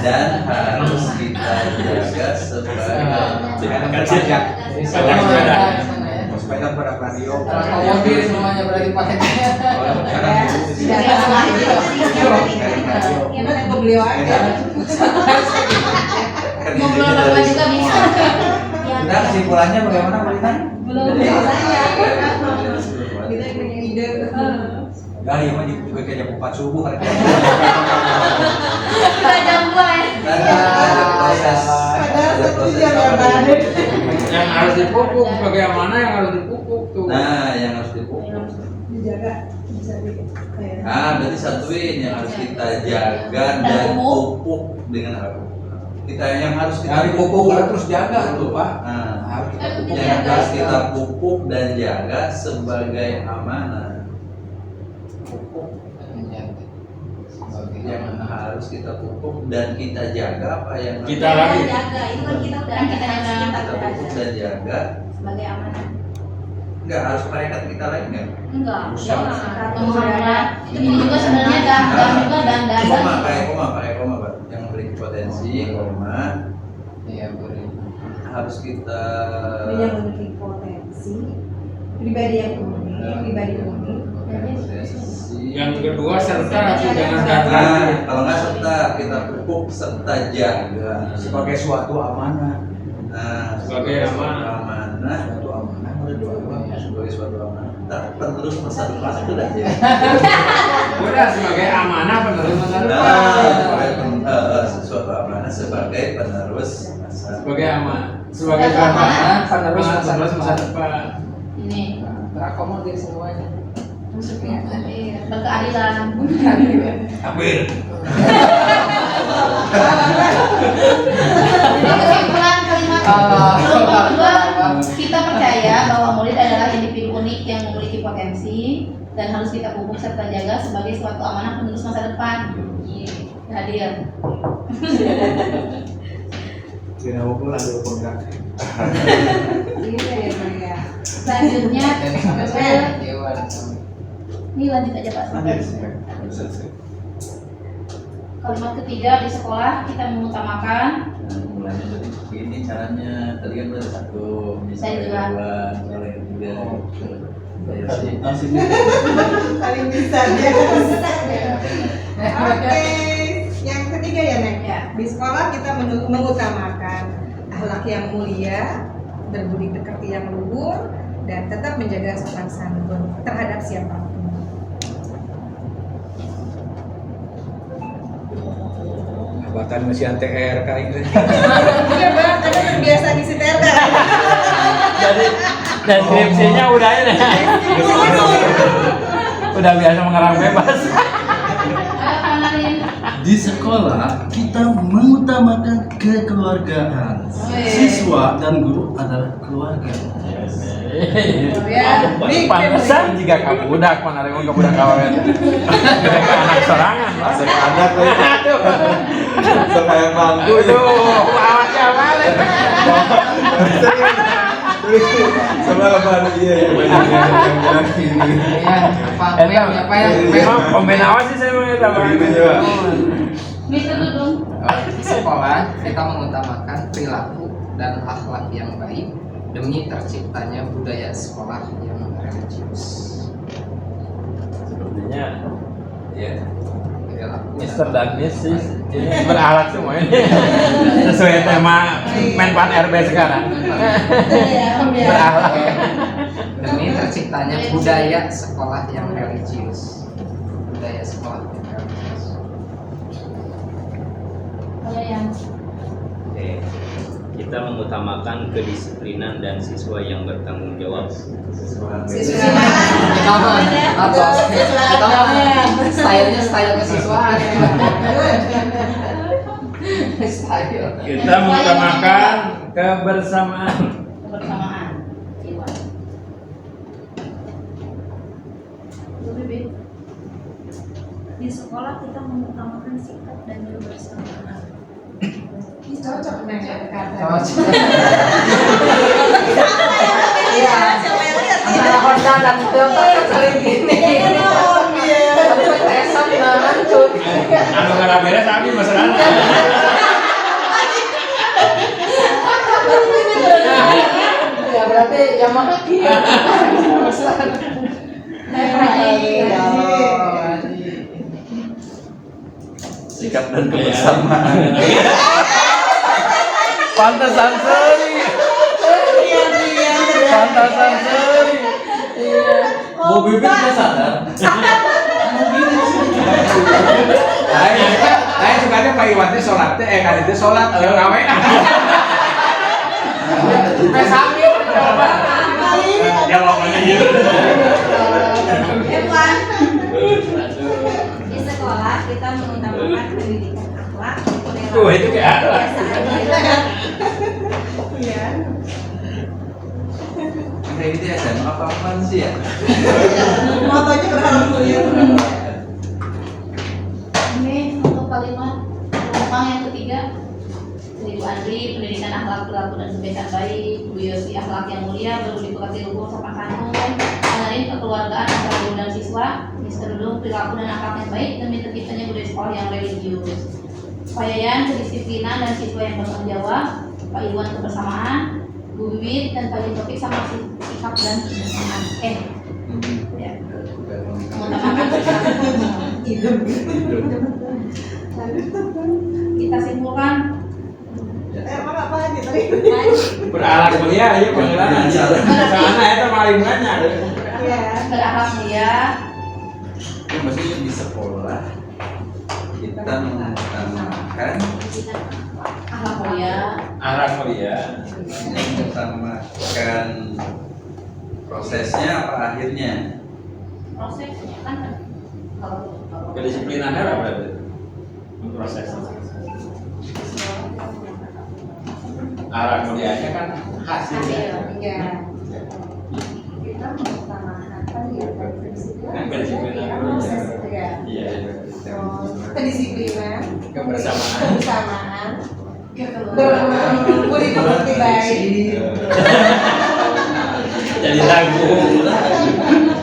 Dan harus kita jaga sebagai Sepeda pada radio. Mobil semuanya berarti paketnya. Kita kan beliau aja. Ngobrol berdua juga bisa. Nah kesimpulannya bagaimana Maritan? Belum bisa ya. Kita punya ide. Enggak, ya mah juga kayak jam 4 subuh kan. Kita jam 2 ya. ada proses. Yang harus dipupuk bagaimana yang harus dipupuk tuh. Nah, yang harus dipupuk. Dijaga bisa di kayak Berarti satuin yang harus kita jaga dan pupuk dengan apa? Kita yang harus kita Dari pupuk terus jaga tuh Pak. Nah, Harus kita pupuk. yang harus kita pupuk dan jaga sebagai amanah. Yang harus kita pupuk dan kita jaga apa yang Kita lagi. Jaga itu kan kita udah kita pupuk dan jaga. sebagai amanah. Enggak harus mereka kita lagi enggak? Enggak. Pemahaman itu juga sebenarnya dan juga dan Pakai koma Pak. Yang memiliki potensi koma Iya, boleh. harus kita yang memiliki potensi pribadi yang unik. Yang kedua serta tapi jangan Nah, datang. kalau nggak serta kita pupuk serta jaga Sebagai suatu amanah. Nah, Sebagai amanah. amanah Suatu amanah. sebagai suatu amanah. Penerus masa depan itu dah ya. Udah sebagai amanah penerus masa Nah, depan. suatu amanah sebagai penerus masa. Sebagai amanah. Sebagai amanah penerus masa depan. ini Terakomodir semuanya. maksudnya berkeadilan. Ambil. Jadi kesimpulan kalimat kedua, kita percaya bahwa murid adalah individu unik yang memiliki potensi dan harus kita pupuk serta jaga sebagai suatu amanah penerus masa depan. Hadir. Kira aku lagi program. Iya ya Pak ya. Selanjutnya, Dan sama saya Dewan. ini lanjut aja Pak. Kalimat ketiga, di sekolah kita mengutamakan Mulanya jadi begini caranya. Tadi kan udah satu, Saya misalnya juga. dua, misalnya tiga. Aslinya Paling bisa dia. Oke, yang ketiga ya Nek. Ya. Di sekolah kita mengutamakan akhlak yang mulia, berbudi pekerti yang luhur, dan tetap menjaga sopan santun terhadap siapapun. Bahkan masih anti-TR kali ini. Iya Bang, karena terbiasa di Siterda. Jadi deskripsinya udah ini. Udah biasa mengarang bebas. Ayo Kanarin. di sekolah kita mengutamakan kekeluargaan. Siswa dan guru adalah keluarga. Ya, Pantesan jika kamu budak menarikun ke budak kawan. Mereka anak sorangan. Saya anak tuh. Saya bangku itu. Awaknya mana? Sama apa iya yang banyak yang bilang ini. Apa yang Memang komen awas sih saya mengatakan. Mister dulu. Di sekolah kita mengutamakan perilaku dan akhlak yang baik demi terciptanya budaya sekolah yang religius. Sepertinya ya Perilaku Mister dan Miss sih ini beralat semua ini sesuai tema Menpan RB sekarang. Beralat. demi terciptanya budaya sekolah yang religius. Budaya sekolah yang religius. Yang Oke. Kita mengutamakan kedisiplinan dan siswa yang bertanggung jawab. Style kesiswaan. Style. Kita mengutamakan kebersamaan. kebersamaan. Iwan. Di sekolah kita mengutamakan sikap dan kebersamaan. Ini cocok Nek kata. Iya. Antara Honda dan Toyota kan saling gini. Tesan lanjut. Anu gara beres tapi masalahnya. Ya berarti Yamaha kia. Sikap dan kebersamaan. Pantesan seri. Pantesan seri. Bu Bibit udah sadar. Saya sukanya Pak Iwan itu sholat, kan itu sholat, ngawe. Sambil coba. Jawabannya gitu. Evan. Di sekolah kita mengutamakan pendidikan akhlak, Tuh itu kayak apa? Iya. Kayak gitu ya, dan apa-apaan sih ya? Motonya berharap mulia. Ini untuk kalimat penumpang yang ketiga. Ibu Andri, pendidikan akhlak perilaku dan kebaikan baik. Bu Yosi, akhlak yang mulia, berbudi pekerti luhur sopan santun. Kanarin, kekeluargaan antara guru dan siswa. Mister Dudung, perilaku dan akhlak yang baik demi terciptanya budaya sekolah yang religius. Pak Yayan, kedisiplinan dan siswa yang bertanggung jawab. Pak Iwan, kebersamaan. Bu Wiwit dan Pak Topik sama sikap dan kebersamaan. Ya. Mengutamakan kita simpulkan. Emang apa aja tadi? Beralat mulia ya panggilan. Karena eta malingannya. Iya. Berakhlak mulia. Ya, maksudnya di sekolah kita mengutamakan Akhlak mulia. Arah mulia. mengutamakan prosesnya apa akhirnya? Prosesnya kan kalau Kedisiplinan apa berarti? Proses. Arah mulianya kan hasilnya. Iya. kita mengutamakan pendidikan Kan kedisiplinan. Proses itu ya. Iya. Kedisiplinan, Kebersamaan. kebersamaan, Budi pekerti baik. Jadi lagu.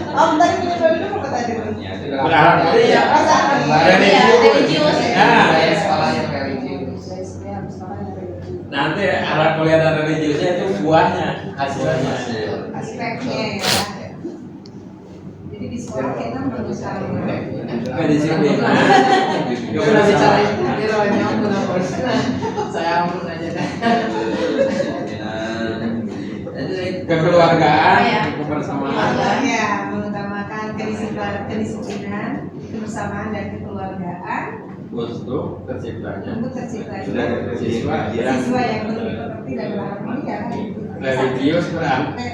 Om tadi punya dulu apa tadi? Berharap mulia. Religius. Budaya sekolah yang religius. Nanti alat kuliah dan religiusnya itu buahnya, hasilnya. Aspeknya ya. Jadi di sekolah kita berusaha Kedisiplinan. Gak pernah bicara nanti rohnya ampun apa? Saya ampun aja deh. Kekeluargaan, Ya. kebersamaan. ya mengutamakan kedisiplinan, kebersamaan dan kekeluargaan Untuk terciptanya. untuk terciptanya Sudah ada Siswa siswa yang berpekerti dan berharap mulia. religius berarti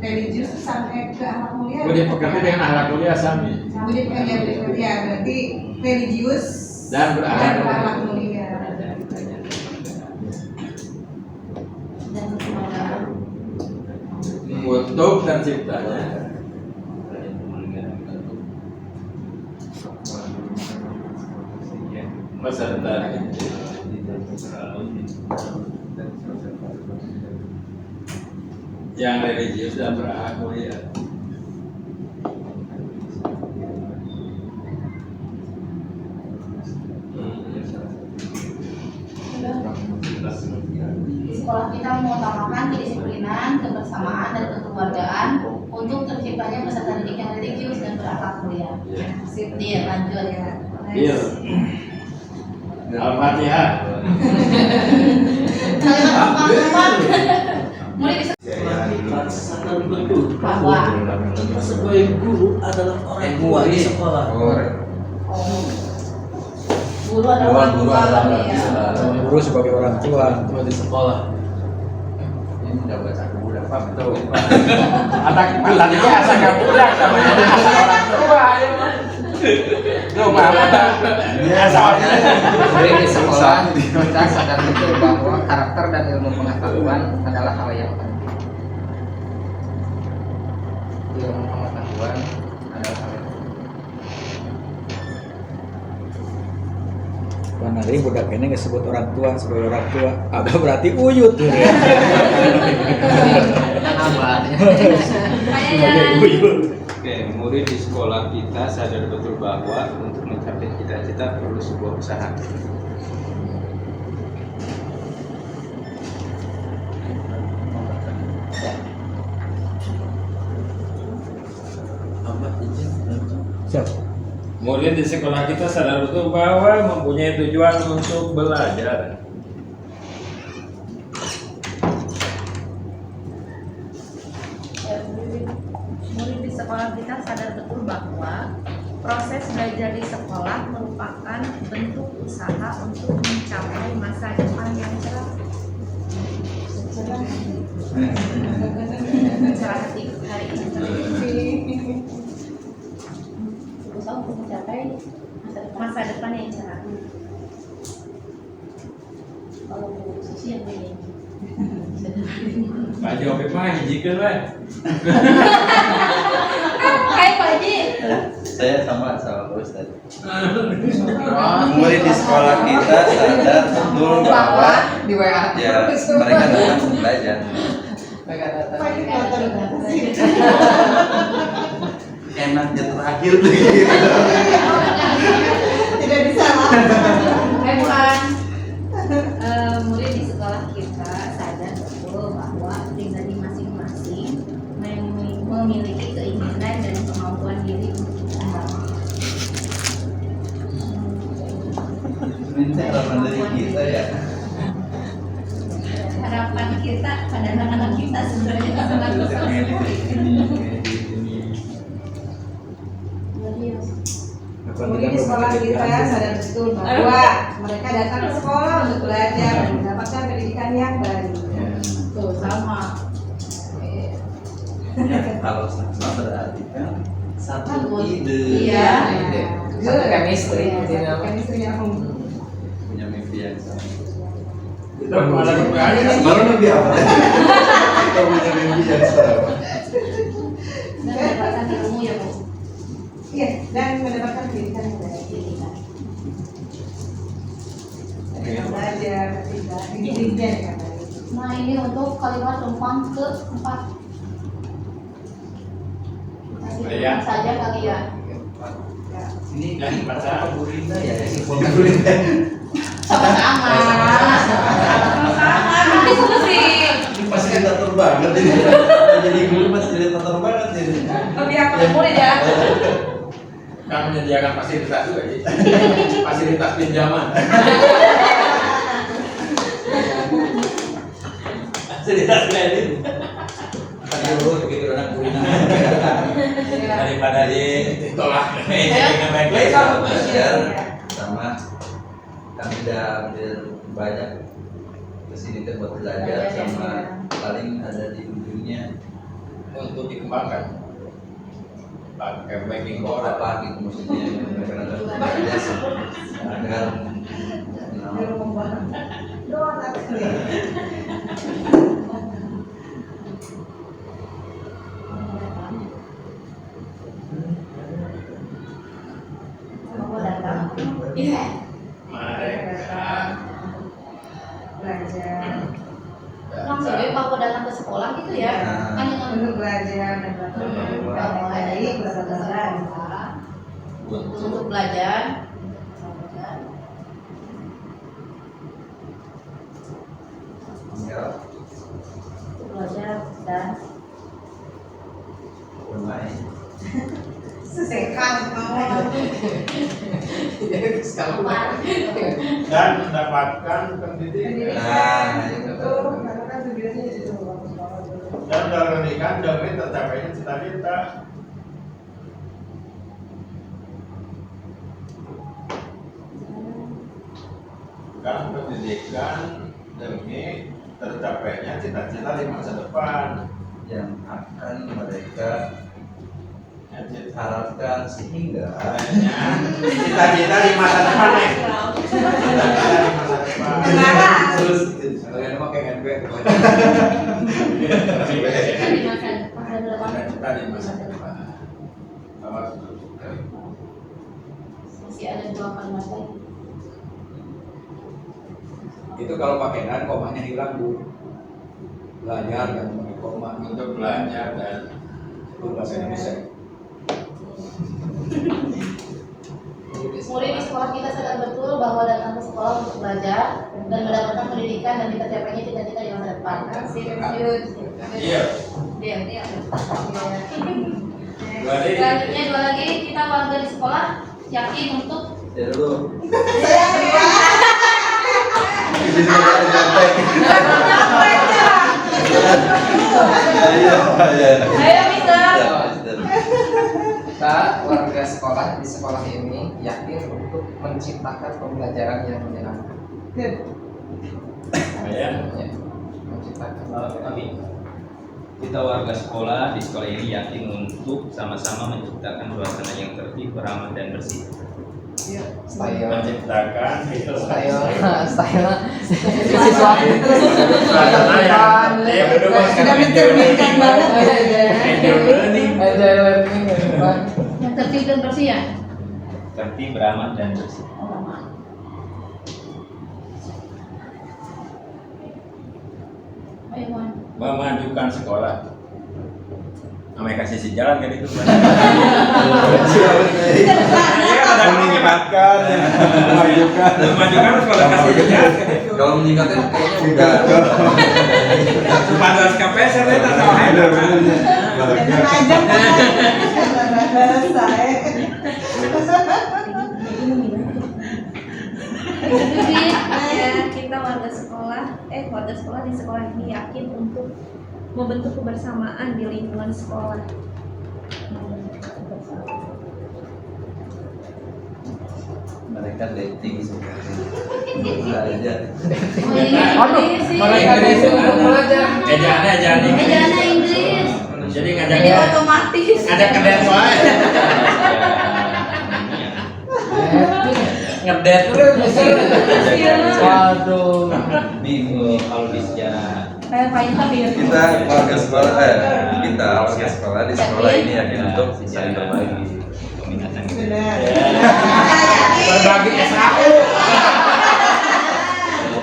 Religius sampai ke akhlak mulia. budi pekerti dengan akhlak mulia sami Budi pekerti ya berarti religius dan berakhlak berakhlak mulia. Dan kekeluargaan. untuk terciptanya. Masa depan yang religius dan berakhlak mulia. Di sekolah kita mengutamakan kedisiplinan, kebersamaan, dan kekeluargaan untuk terciptanya peserta didik yang religius dan berakhlak mulia. Sip, Dir, lanjut. Bil. Al-Fatihah. Kalimat pembukaan. Mulai bisa Kita sadar betul bahwa kita sebagai guru adalah orang tua di sekolah. guru adalah orang tua kami ya. Guru sebagai orang tua Di sekolah. Ini udah baca buku udah paham Tuh. Anak tadinya asal kamu udah namanya asal orang tua. Tuh, mama. Biasa Jadi di sekolah kita sadar betul bahwa karakter dan ilmu pengetahuan adalah hal yang penting. Ilmu pengetahuan adalah hal yang penting. Panari budak ini disebut orang tua sebagai orang tua. Abah berarti uyut. Kayaknya Oke, murid di sekolah kita sadar betul bahwa untuk mencapai cita-cita perlu sebuah usaha. Siap. Murid di sekolah kita sadar betul bahwa mempunyai tujuan untuk belajar. Murid di sekolah kita sadar betul bahwa proses belajar di sekolah merupakan bentuk usaha untuk mencapai masa depan yang cerah. Cerah hati hari ini. berusaha untuk mencapai Masa depan yang cerah. kalau posisi yang ini. Pak Jokowi mah hijikeun we. Hai Pak Haji. Saya sama Ustaz. Murid di sekolah kita sadar betul bahwa di WA ya mereka datang untuk belajar. Enaknya terakhir begitu. Tidak bisa lah. Hai Buan. Murid di sekolah kita sadar betul bahwa pribadi masing-masing memiliki keinginan dan kemampuan diri untuk berkembang. Ini harapan dari kita ya. Harapan kita pada anak-anak kita sebenarnya sangat besar. Murid di sekolah kita sadar betul bahwa mereka datang ke sekolah untuk belajar dan mendapatkan pendidikan yang baik. Tuh sama. Kalau sama berarti kan satu ide. Iya. satu chemistry intinya. Chemistry yang Punya mimpi yang sama. Kita ada keberanian. Baru lebih apa? Kita punya mimpi yang sama. Dan mendapatkan ilmu ya Bu. iya dan mendapatkan pendidikan yang baik. Intinya ya. Nah ini untuk kalimat rumpang keempat. Ya. Saja kalian. Ini Dan baca Bu Rinda ya, Sama-sama. Tapi sih. Ini fasilitator banget ini. Jadi guru fasilitator banget ini. Lebih aku murid ya. kan menyediakan fasilitas juga sih. Fasilitas pinjaman. Fasilitas kredit. Tadi dulu begitu anak Bu Rinda daripada Ditolak. belajar sama kami udah banyak kesini tuh buat belajar sama paling ada di ujungnya Untuk dikembangkan. Pakai banking core apa gitu maksudnya karena belajar agar Iya. mereka Belajar Langsung ya kalau datang ke sekolah gitu ya. Kan dengan untuk belajar dan baik bersabar. untuk belajar. ya Untuk belajar dan bermain Sesekang dan mendapatkan pendidikan. nah itu karena kan tujuannya itu bagus banget. Dan dalam demi tercapainya cita-cita. Dan pendidikan demi tercapainya cita-cita di masa depan. yang akan mereka harapkan sehingga Cita-cita di masa depan nih. Cita-cita di masa depan. terus kalian pakai handbag. di masa depan. Cita-cita di masa depan. Awas dulu. Masih ada 2 kalimat lagi. Itu kalau pakai dan komanya hilang Bu. Belajar dan pakai koma Untuk belajar dan itu bahasa Indonesia. Murid di sekolah kita sadar betul bahwa datang ke sekolah untuk belajar dan mendapatkan pendidikan dan tercapainya cita-cita di masa depan. iya. Iya. Berarti Selanjutnya 2 lagi, kita warga di sekolah yakin untuk ya dulu Ayo Mister. Kita warga sekolah di sekolah ini yakin untuk menciptakan pembelajaran yang menyenangkan. ya. Ya, menciptakan. Kita warga sekolah di sekolah ini yakin untuk sama-sama menciptakan suasana yang tertib, ramah dan bersih. Style, Menciptakan style siswa suasana yang tertib. Sudah mencerminkan banget. agile learning ya, Pak. Yang tertib dan bersih ya. Tertib, ramah dan bersih. Ayo Wan. Memajukan sekolah. Namanya kasih sejalan kan itu. meningkatkan Memajukan sekolah kasih sejalan. kalau meningkatkan kayaknya udah Padahal KPS saya tak tahu hebat. Ya, kita warga sekolah di sekolah ini yakin untuk membentuk kebersamaan di lingkungan sekolah. mereka dating sebenarnya belajar Mereka itu untuk belajar. Ejaannya Ejaan Inggris. Jadi Jadi ngajak otomatis. kedet soalnya. Ngedet waduh. Bingung kalau di sejarah. Kayak paling tapi kita warga sekolah kita warga sekolah di sekolah ini yakin untuk saling berbagi Peminatan gitu. Berbagi SAU.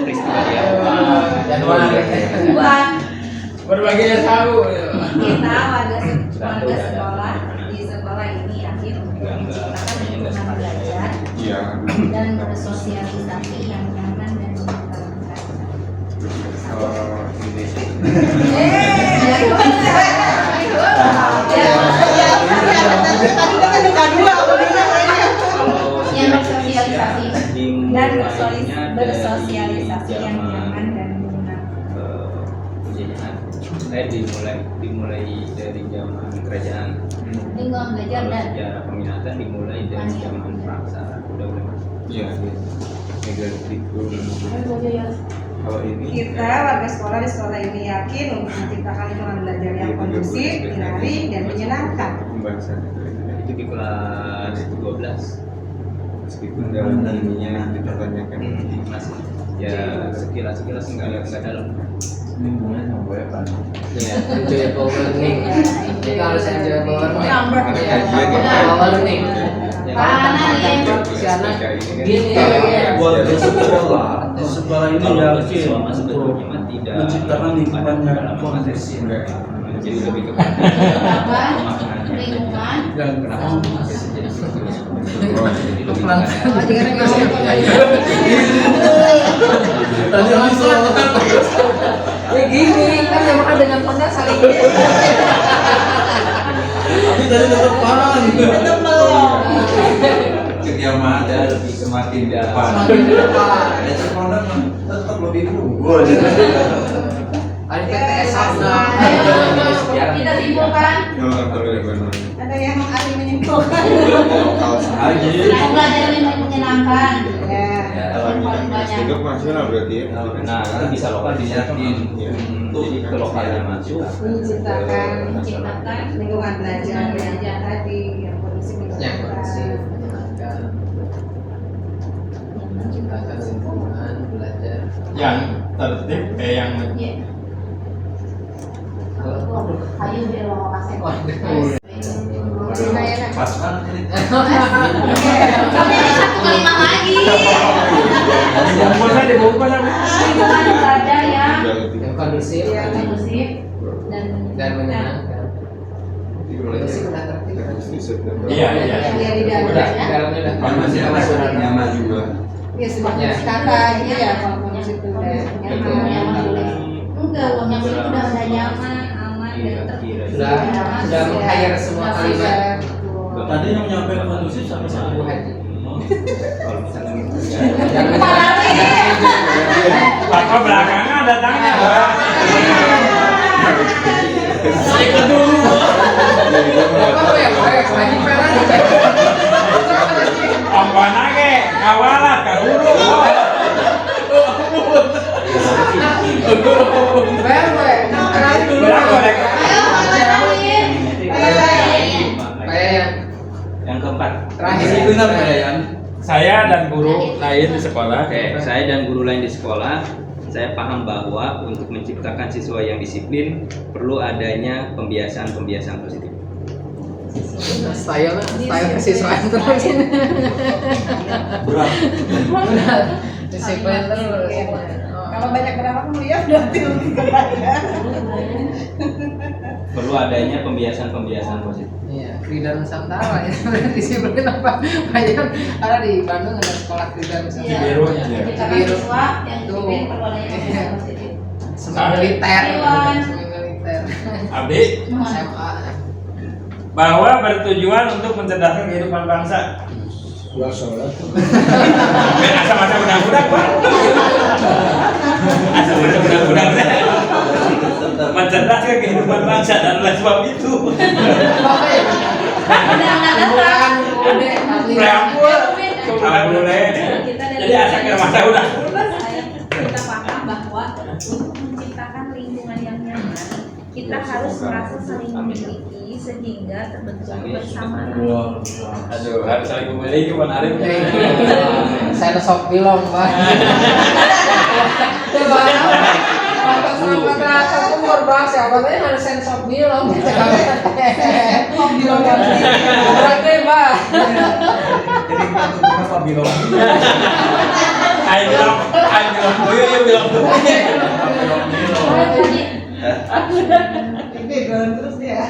Peristiwa dia. Januari. Buat Berbagai tahu. kita warga sekolah di sekolah ini yakin untuk menciptakan lingkungan belajar Iya. dan bersosialisasi yang nyaman dan menyenangkan. Yang bersosialisasi. Dan bersosialisasi yang nyaman dan menyenangkan. Dimulai dari zaman kerajaan. Lingkungan belajar Kalau dan sejarah peminatan dimulai dari zaman praksara. Udah Iya. Kalau ini Kita warga sekolah di sekolah ini yakin untuk menciptakan lingkungan belajar yang kondusif, menarik, dan menyenangkan. pembahasan itu di kelas 12 meskipun dalam ininya dipertanyakan masih ya sekilas nggak dalam. Ya, enjoyable learning. Kita harus enjoyable learning. Learning. Gini buat sekolah ini Kalau yakin siswa mah untuk sebetulnya tidak menciptakan lingkungan yang kondusif jadi lebih kepada lingkungan dan tadi langsung ya gini kan yang makan dengan pedas saling tapi tadi tetap paham Kediaman ada lebih semakin depan. semakin di depan. Ya sekolah mah tetap lebih unggul. Ada PTS sana. kita simpulkan Ada yang ahli menyimpulkan. belajar yang menyenangkan Ya. yang paling banyak hidup nasional berarti ya. nah itu bisa lokal dinyakin jadi ke lokalnya masuk Menciptakan lingkungan belajar yang tadi yang kondusif Yang kondusif, menyenangkan. menyenangkan, menciptakan lingkungan belajar. Yang tertib yang Iya. Ayo belok kasih. Pas banget ini. Tapi ini 1 kalimat lagi. Bungkusnya dibungkus apa? Lingkungan belajar yang Yang kondusif kondusif dan dan menyenangkan. Itu sih udah tertib. Iya. Ya di Udah, dalamnya. di dalamnya udah. Manusia masih nyaman juga. Ya sebagai kata ini ya kalau kondusif itu udah nyaman. enggak yang itu udah ada Nyaman, aman, dan Sudah meng-hire semua kalimat. tadi yang menyampaikan kondusif sampai sana Bu Haji. kalau misalnya gitu Bapak belakangan datangnya. Saya ikut dulu. Bapak ya, baik, lagi peran. Ampun aja, kawalat ka guru. yang keempat Terakhir. benar Pak Yayan Saya dan guru lain di sekolah. Oke, saya dan guru lain di sekolah, saya paham bahwa untuk menciptakan siswa yang disiplin perlu adanya pembiasaan-pembiasaan positif. Style kesiswaan terus. Berat. Benar. Disiplin terus. Kalau banyak berapa kuliah berarti lebih kebanyakan. Perlu adanya pembiasaan-pembiasaan positif. Iya, Krida Nusantara ya. Disiplin apa? Banyak ada di Bandung ada sekolah Krida Nusantara. Iya. Birunya. Menciptakan siswa yang disiplin perlu adanya pembiasaan positif. Semi militer. Iwan. Semi militer. Abdi SMA. bahwa bertujuan untuk mencerdaskan kehidupan bangsa. Asa masa budak-budak Pak. Asa masa budak-budak. Mencerdaskan kehidupan bangsa dan oleh sebab itu. Boleh. Jadi asa ke masa udah. Kita paham bahwa untuk menciptakan lingkungan yang nyaman, kita harus merasa saling memiliki sehingga terbentuk kebersamaan. Aduh, harus saling memiliki Pak Arif. Saya sok bilang, Pak. Coba. Kalau sama terasa umur bahasa, katanya harus sense of bilang. Sok bilang berarti, Pak. Jadi kita Pak Bilong. Ayo bilang, bilang. Background terus dia.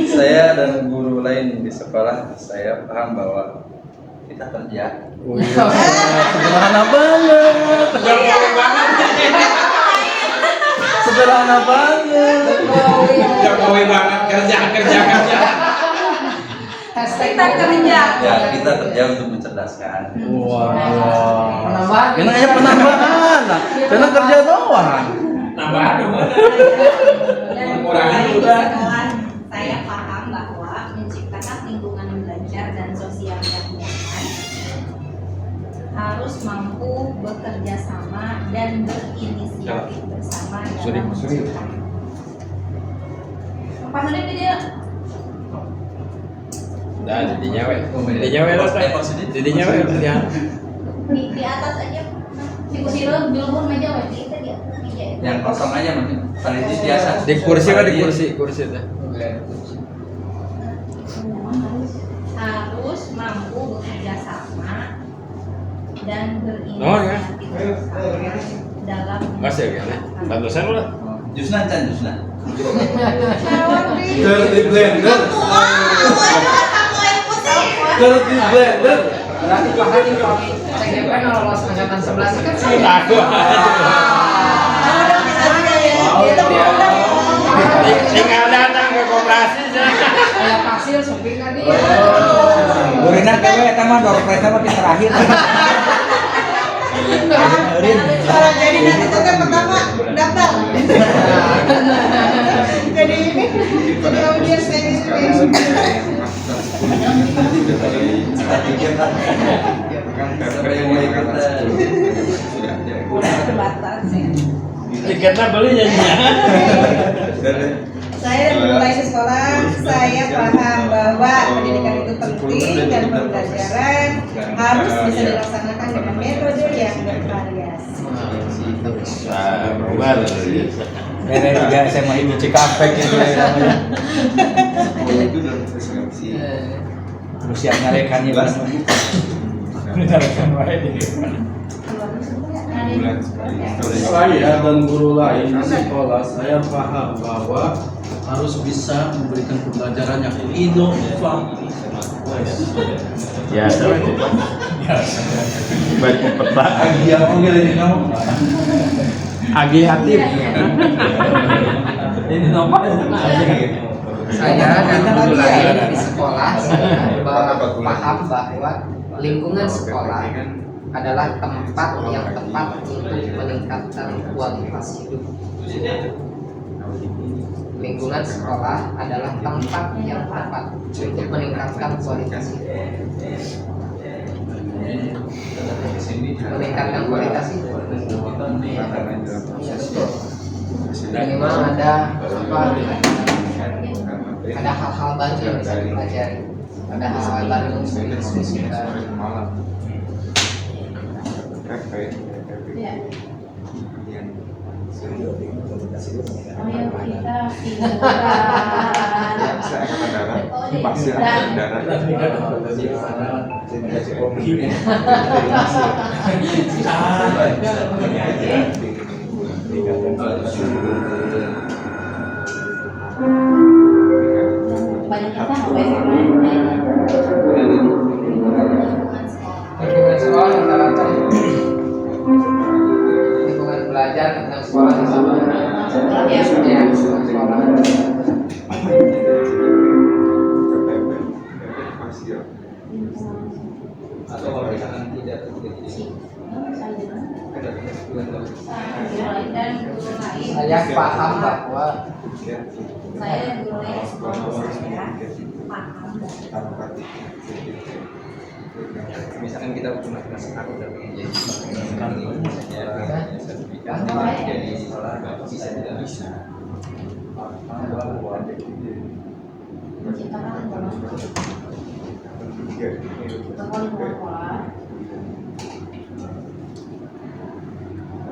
Saya dan guru lain di sekolah, saya paham bahwa kita kerja. Sederhana banget. Sederhana banget. Jokowi banget kerja. Kita kerja. Ya, kita kerja untuk mencerdaskan. Wah. Penambahan. Enaknya penambahan. Karena kerja doang. Nambah dong. Dan Mengurangi di udah. sekolah saya paham bahwa menciptakan lingkungan belajar dan sosial yang nyaman harus mampu bekerja sama dan berinisiatif bersama dalam menciptakan. Apa menit dia? Nah, jadinya we lah. Jadinya we ya. Di atas aja. Di kursi lo belum meja wajib kita dia. Yang kosong aja mungkin panitia biasa. Di kursi teh. Harus mampu bekerja sama dan Oh, ya. berinisiatif dalam Masih ya, pantesan lah. Jusna. Dirty blender. Dirty blender. Berarti Pak Hadi kalau CGP lolos angkatan 11 kan saya. Aku. Tinggal datang ke koperasi saya. Kayak pasir suping kan dia. Gurina kewe eta mah door prize mah kita terakhir. Kalau jadi nanti tuh pertama daftar. Jadi ini jadi audiens terbatas ya. Tiketnya beli jadinya. Saya dan guru lain di sekolah, saya paham bahwa pendidikan itu penting dan pembelajaran harus bisa dilaksanakan dengan metode yang bervariasi. Ini juga SMA Ibu Cikampek itu namanya. Terus siap nyarekannya Mas. Nyarekan wae di. Saya dan guru lain di sekolah, saya paham bahwa harus bisa memberikan pembelajaran yang inovatif. Ya, baik peta. Yang panggil ini kamu. Agi Hatip. Ini nomor. Saya dan guru lain di sekolah paham bahwa lingkungan sekolah adalah tempat yang tepat untuk meningkatkan kualitas hidup. Lingkungan sekolah adalah tempat yang tepat untuk meningkatkan kualitas hidup. Meningkatkan kualitas hidup. Minimal ada apa? Ada hal-hal baru yang bisa dipelajari. Ada hal-hal baru yang bisa didiskusikan. Lingkungan sekolah rata-rata lingkungan belajar tentang sekolah di sana ya sekolah. Atau kalau misalkan tidak Saya paham bahwa Saya dan guru lain di sekolah saya paham. Misalkan kita cuma kelas 1 tapi jadi jadi sekolah bisa tidak bisa. Menciptakan lingkungan sekolah.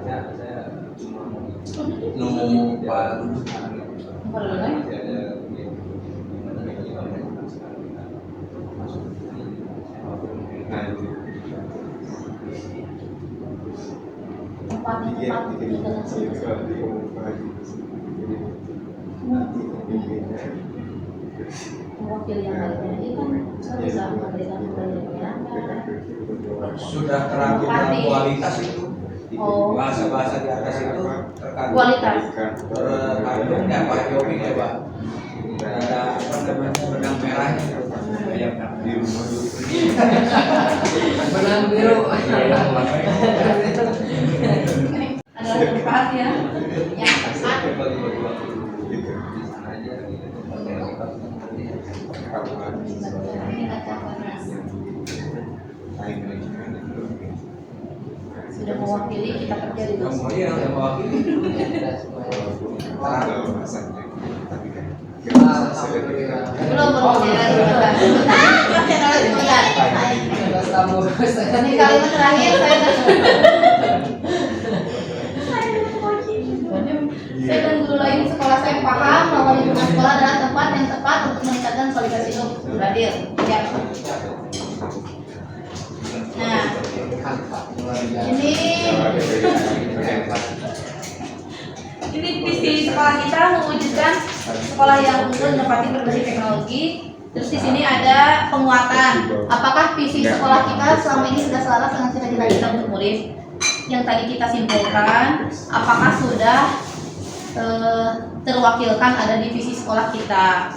Saya cuma nunggu baru. Tempatnya tempat dengan mewakili yang lainnya ini kan bisa memberikan pembelajaran. Sudah terangkum dalam kualitas itu. Oh. Bahasa-bahasa di atas itu terkandung. Kualitas. Terkandungnya Pak Jomi coba. Ada apa namanya benang merahnya itu. Bayangkan biru. Benang biru. Adalah tempat ya yang tepat. Sudah mewakili kita kerja di Kamu aja yang udah mewakili. belum ini kalimat terakhir saya dan guru lain di sekolah saya paham bahwa lingkungan sekolah adalah tempat yang tepat untuk meningkatkan kualitas hidup. Berhadir ya. Nah ini visi sekolah kita mewujudkan sekolah yang unggul inovatif berbasis teknologi. Terus di sini ada penguatan. Apakah visi sekolah kita selama ini sudah selaras dengan cita-cita kita untuk murid? Yang tadi kita simpulkan, apakah sudah terwakilkan ada di visi sekolah kita?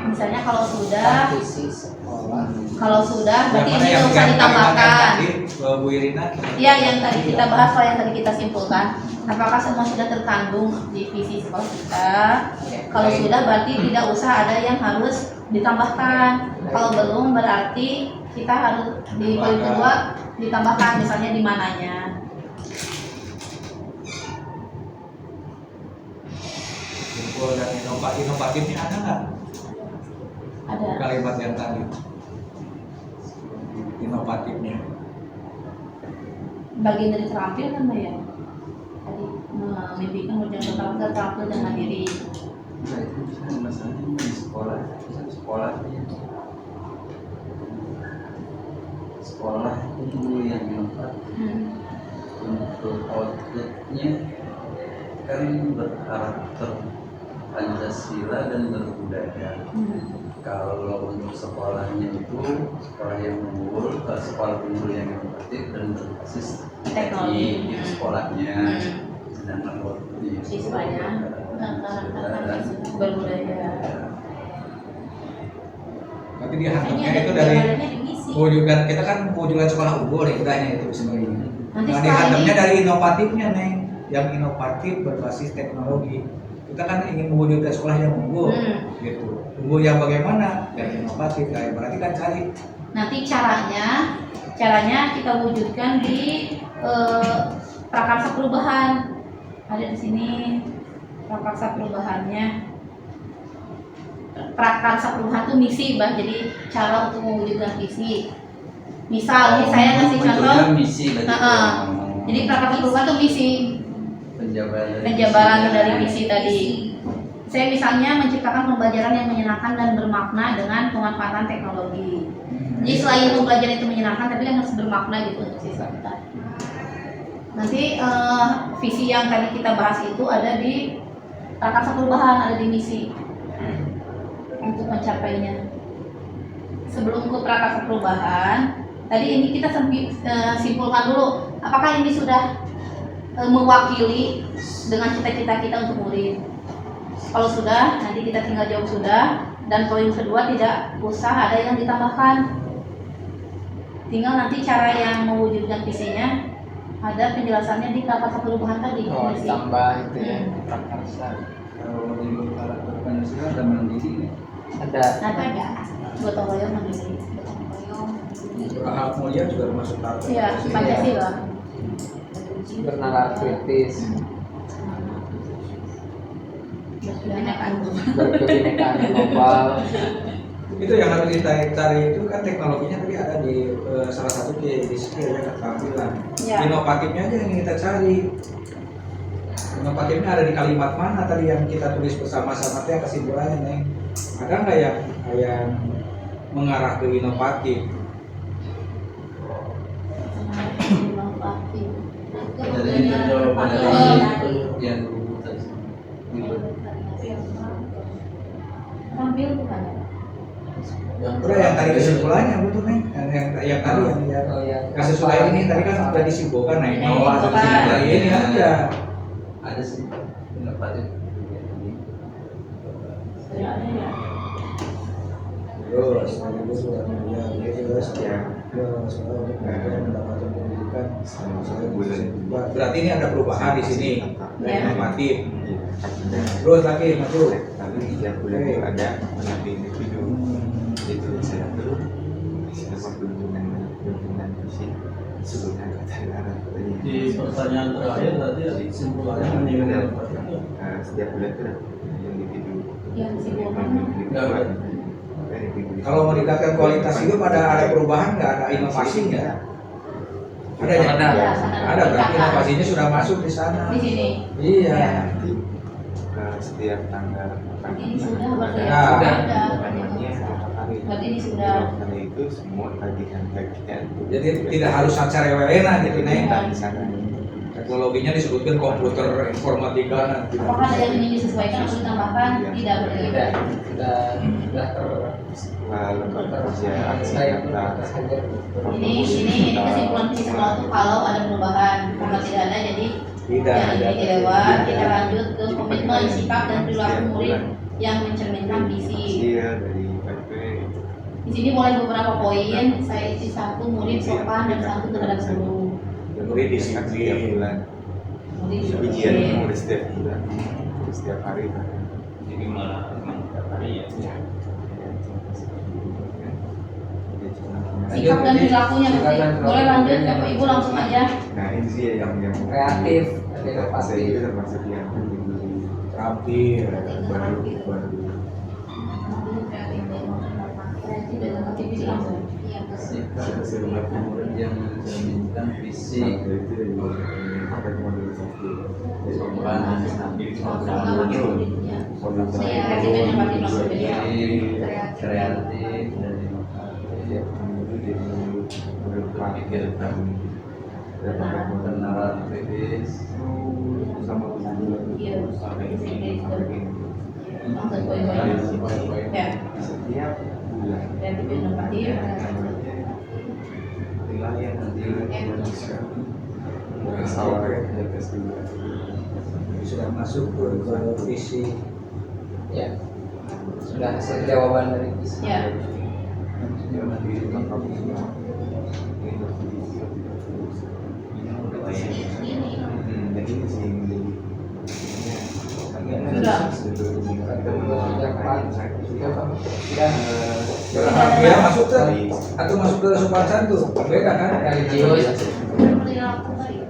Misalnya kalau sudah, berarti ini nggak usah ditambahkan. Bu Irina. Iya, yang tadi kita bahas, yang tadi kita simpulkan. Apakah semua sudah terkandung di visi sekolah kita? Kalau sudah, berarti tidak usah ada yang harus ditambahkan. Kalau belum, berarti kita harus di poin kedua ditambahkan, misalnya di mananya. Unggul dan inovatifnya ada nggak? Ada. Kalimat yang tadi. Inovatifnya. Bagian dari terampil kan ya? Tadi memimpikan wujud terampil dan mandiri. Nah itu masalahnya di sekolah itu yang inovatif. Untuk outputnya kan berkarakter Pancasila dan berbudaya. Kalau untuk sekolahnya itu sekolah yang unggul, sekolah unggul yang inovatif dan berbasis teknologi itu sekolahnya. Sedangkan di siswanya berbudaya. Tapi dia hantamnya itu dari mewujudkan, kita kan mewujudkan sekolah unggul ya kitanya itu sebenarnya. Nah dihantamnya dari inovatifnya Neng, yang inovatif berbasis teknologi. Kita kan ingin mewujudkan sekolah yang unggul, gitu. Unggul yang bagaimana? Yang inovatif, kayak berarti kan cari. Nanti caranya kita wujudkan di prakarsa perubahan. Ada di sini prakarsa perubahannya. Prakarsa perubahan itu misi, Mbak. Jadi cara untuk mewujudkan visi. Misal, ini saya kasih contoh. Misi, jadi prakarsa perubahan itu misi. Penjabaran dari misi tadi. Saya misalnya menciptakan pembelajaran yang menyenangkan dan bermakna dengan pemanfaatan teknologi. Jadi selain pembelajaran itu menyenangkan, tapi kan harus bermakna gitu untuk siswa kita. Nanti visi yang tadi kita bahas itu ada di prakarsa perubahan, ada di misi untuk mencapainya. Sebelum ke prakarsa perubahan, tadi ini kita simpulkan dulu, apakah ini sudah mewakili dengan cita-cita kita untuk murid. Kalau sudah, nanti kita tinggal jawab sudah. Dan poin kedua, tidak usah ada yang ditambahkan. Tinggal nanti cara yang mewujudkan visinya, ada penjelasannya di prakarsa perubahan tadi. Oh, ditambah itu ya, prakarsa. Kalau di karakter Pancasila ada mandiri nih. Ada. Gotong royong mandiri. Hal mulia juga termasuk karakter. Iya, Pancasila. Bernalar kritis, berkebinekaan global. Itu yang harus kita cari itu kan teknologinya tadi ada di salah satu di skill ya, keterampilan. Ya. Inovatifnya aja yang kita cari. Inovatifnya ada di kalimat mana tadi yang kita tulis bersama-sama itu yang kesimpulannya Neng. Ada nggak yang mengarah ke inovatif? Ini jawaban dari yang tadi. Tampil bukan? Udah yang tadi kesimpulannya betul nih, yang tadi yang kasus lain ini tadi kan sudah disimpulkan, nah ini ada kesimpulan ini aja. Ada sih pendapatnya. Terus mendapatkan pendidikan berarti ini ada perubahan di sini normatif. Terus lagi masuk. Tapi tiap bulan itu ada menampil individu. Itu saya perlu siapa pimpinan visi sebutnya kata arah. Di pertanyaan terakhir tadi kesimpulannya menyebutkan Setiap bulan itu ada individu. Yang disimpulkan. Kalau meningkatkan kualitas hidup ada perubahan nggak, ada inovasi nggak? Ada ya? Ada berarti inovasinya sudah masuk di sana. Di sini. Iya. Setiap tanggal Ini sudah berarti Ya, ada. namanya Berarti ini sudah. karena itu semua tagihan Jadi tidak harus sacarewelena gitu nih. di sana. Teknologinya disebutkan komputer informatika nanti. Apakah ada yang ingin disesuaikan atau ditambahkan? Tidak berarti. Tidak, sudah Lembaga kerja aksi nyata. Ini kesimpulan kesimpulan itu kalau ada perubahan. Kalau tidak ada jadi Tidak yang ada. ini dilewat. Kita lanjut ke komitmen sikap dan perilaku murid yang mencerminkan visi. Hasil dari PP. Di sini mulai beberapa poin. Saya isi 1 murid sopan dan santun terhadap guru. Murid Setiap disiplin. bulan. Murid Ujian disiplin. mulai setiap bulan. Setiap hari. Jadi malah memang tiap hari ya. Sikap dan perilakunya boleh lanjut Bapak Ibu langsung aja. Nah ini sih yang kreatif, saya itu inovatif. termasuk yang Terampil. baru. Sikap murid yang mencerminkan visi kreatif dan berpikir kenalan kritis Ya. Setiap bulan Kreatif dan inovatif. wilayah nanti bersawar dan festival. Sudah masuk ke visi. Ya, sudah hasil jawaban dari visi. Ya. Jadi sih Ya masuk ke atau masuk ke sopan santun beda kan? Religius, Perilaku baik.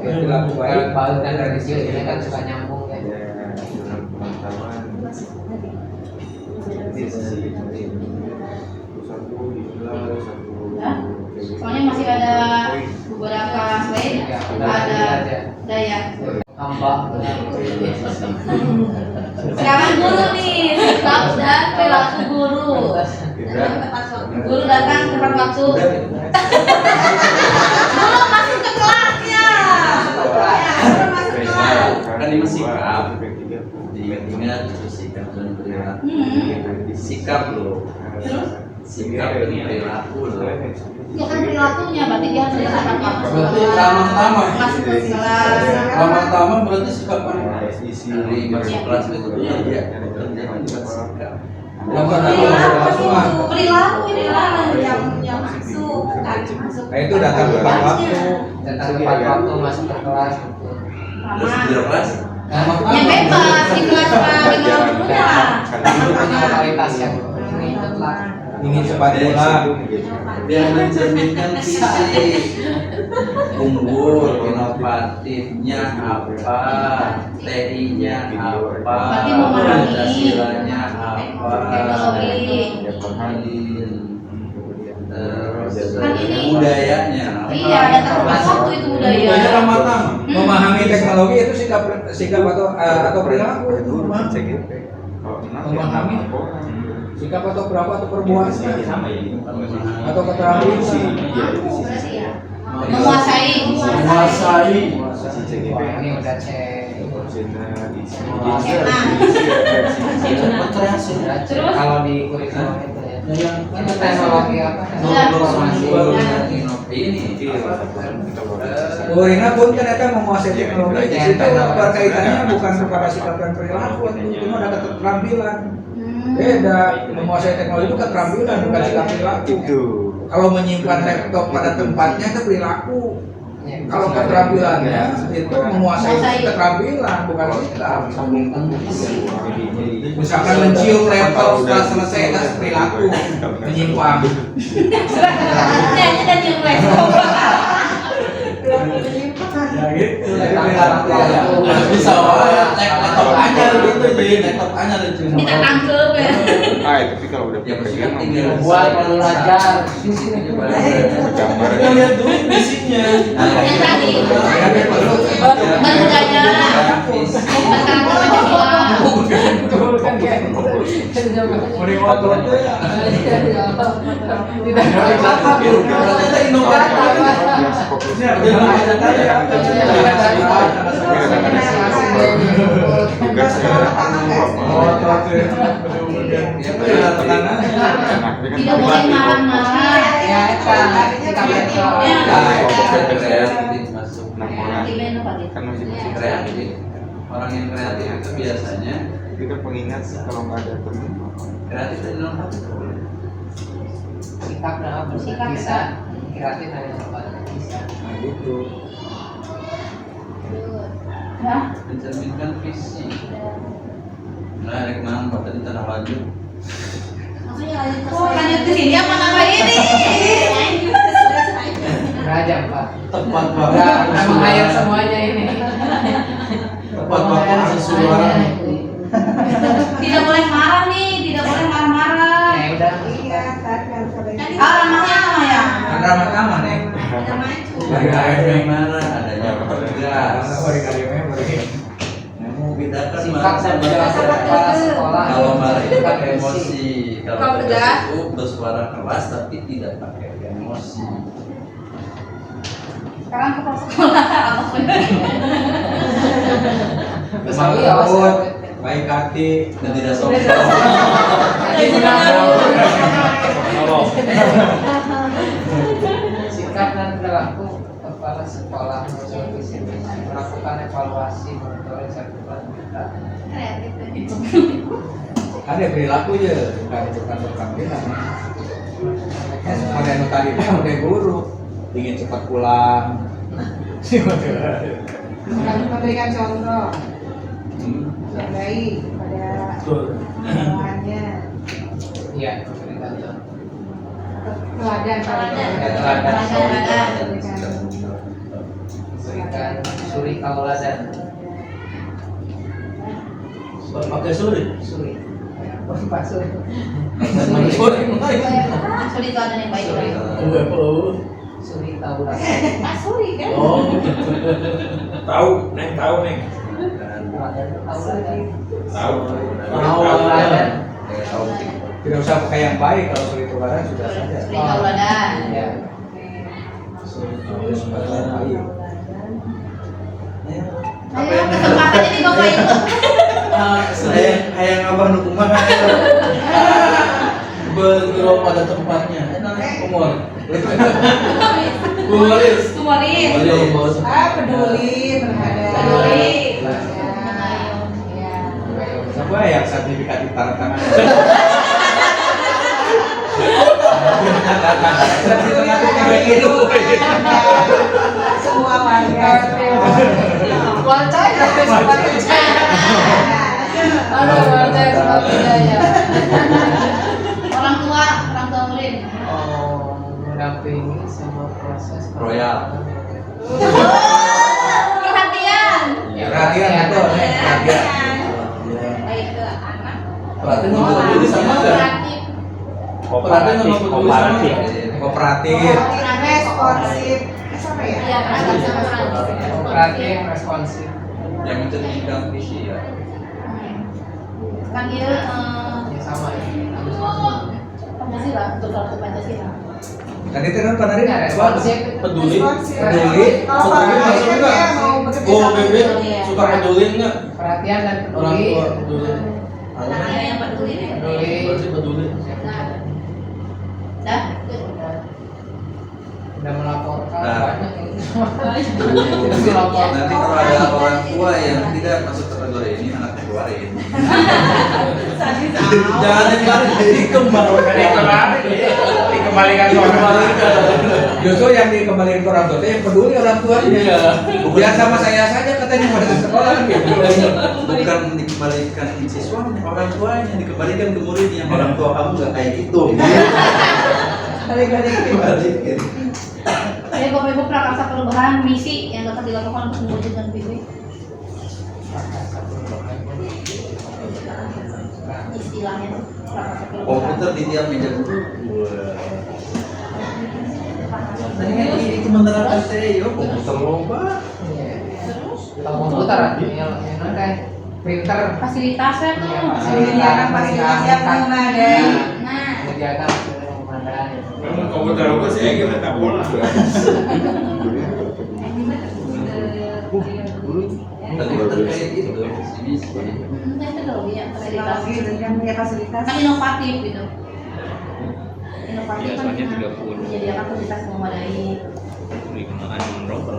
Perilaku baik. baik dan religius ini kan suka nyambung ya. Ya. Soalnya masih ada beberapa slide. Ada ya. Hamba. Sekarang guru nih, sikap dan perilaku guru. Guru datang tepat waktu. Guru masuk ke kelasnya. Guru masuk ke kelas. kan ini sikap diingat-ingat itu sikap dan perilaku sikap loh sikap dan perilaku loh Ya kan perilakunya, berarti dia harus tepat waktu. Berarti ramah-tamah. Masuk ke kelas. Ramah-tamah berarti sikap apa? dari masuk kelas itu bekerja jangan juga sikap Perilaku ini lah yang masuk, kan masuk. Nah itu datang tepat waktu. Datang tepat waktu masuk ke kelas. terus di kelas Ya bebas di kelas dengan gurunya lah. Punya kualitas yang Ingin cepat pulang. biar mencerminkan visi unggul inovatifnya apa TI-nya apa Berarti memahami Pancasila-nya apa teknologi. terus Kan ini. budayanya Iya, ada tepat waktu itu budaya. Budaya ramah-tamah. Memahami teknologi itu sikap atau perilaku itu memahami sikap atau perilaku atau perbuatan sama ya. atau keterampilan. Berarti ya. Menguasai. Si CGP Wah, ini udah cek. Terus? Kalau di kurikulum itu ya. Yang Itu teknologi apa? Informasi. Bu Rina pun ternyata menguasai teknologi. Di situ berkaitannya bukan kepada sikap dan perilaku, cuma ada keterampilan. Beda, menguasai teknologi itu keterampilan bukan sikap perilaku. Kalau menyimpan laptop pada tempatnya itu perilaku. Kalau keterampilannya itu menguasai keterampilan bukan sikap. Misalkan mencium laptop setelah selesai itu perilaku, menyimpang. Nyanyi dan nyium laptop. Ya gitu, perilaku ya. Bisa laptop anyar gitu, jadi laptop anyar itu. Kita tangkep ya. Tapi kalau udah Ya, Buat belajar di sini. gambar kita lihat dulu isinya. Yang tadi. Baru gaya. Betul kan kayak gitu. Mending otot tuh ya. Tidak ada apa-apa. Kita inovatif. Ini ada tadi ya. tugas Otot ya. Tekanan. Tidak boleh marah-marah. Ya, kita masuk 6 orang Gimana Pak? kan masih kreatif. Orang yang kreatif itu biasanya kita pengingat sih kalau nggak ada temen kreatif dan inovatif. sikap dalam Sikap bisa kreatif dan inovatif bisa. Nah gitu. Ya. Mencerminkan visi. Nah, ada kemana Pak tadi tanah lanjut. Oh, lanjut ke sini apa nama ini? Berajam Pak. Tepat Udah banget. emang air semuanya ini. Tepat banget sesuara. Tidak boleh marah nih, tidak boleh marah-marah. Ya udah. Iya, tadi harus ada yang Ah, ramahnya apa ya? Ramah aman nih. ada maju. Ada Yang mana adanya tugas. Bedakan Sikap marah dan sama kepala sekolah. kalau marah itu Sikap pakai emosi, Kalau kalau tegas? tegas itu bersuara keras tapi tidak pakai emosi. Sekarang kepala sekolah apapun. Tapi awas ya. Baik hati. Dan tidak sombong. Sikap dan perilaku kepala sekolah supervisi melakukan evaluasi monitoring sertifikat kita. Ada perilaku ya, bukan keterampilan. Model tadi itu model guru, ingin cepat pulang. Memberikan contoh yang baik pada bawahannya. Iya, memberikan contoh. Teladan Berikan suri kauladan. Pakai suri. Suri. Pak suri. Suri itu ada yang baik. Suri tauladan. Pak Suri kan? Tahu, Neng, tahu, Neng. Tauladan. Tahu. Tauladan. Tidak usah pakai yang baik, kalau suri tuladan sudah saja. Suri Tauladan. Ya. Harus pakai yang baik. Ayo kesempatan ini Bapak Ibu. Hayang abah nukuman Bergerak pada tempatnya. Umur. Humoris. Humoris. Peduli terhadap Peduli. Ya. Siapa yang sertifikat di tangan? Semua warga. Wancai tapi sepatu saya. Aduh, wancai sepatu saya. Orang tua murid. Oh, mendampingi semua proses Royal. Perhatian. Perhatian itu, perhatian. Baik ke anak. Perhatian sama peduli sama enggak? Perhatian sama peduli sama enggak? Kooperatif. Responsif. Apa ya? Iya, perhatian sama orang. kooperatif, responsif. Yang mencerminkan visi ya. Kan dia Ya sama ya. Harus masuk. Pancasila untuk kartu Pancasila. Tadi kan penari Nggak responsif. Peduli. peduli. Kalau Suka Pak masuk Bebe enggak? mau bekerja Oh, sama Bebe dia. suka peduli enggak? Perhatian dan Orang peduli. tua peduli. Anaknya yang peduli nih. Peduli. Berarti peduli. Dah. Udah melaporkan Nah. banyak ini. Nanti kalau ada orang tua yang tidak masuk kategori ini, anaknya keluarin. Jangan Dikembalikan ke orang tua. Justru yang dikembalikan ke orang tua yang peduli orang tuanya. Biar sama saya saja katanya pada sekolah gitu. Bukan dikembalikan siswanya, orang tuanya dikembalikan ke muridnya. Orang tua kamu nggak kayak gitu. Balikin. Ya, Bapak Ibu prakarsa perubahan misi yang dapat dilakukan untuk mewujudkan visi. Istilahnya tuh prakarsa perubahan. Komputer di tiap meja duduk. Tadi kan ini menerapkan Teo, komputer lomba. Kalau komputer yang kayak printer Fasilitasnya tuh. Menyediakan fasilitas yang memadai. Nah, menyediakan pemandangan. Komputer apa sih kita tak bola. Tadi terkait itu, ini itu dong ya fasilitas. Teknologi yang punya fasilitas. Kan inovatif gitu. Inovatif Iya, kan soalnya 30. menyediakan fasilitas memadai. Kegunaan menrobel.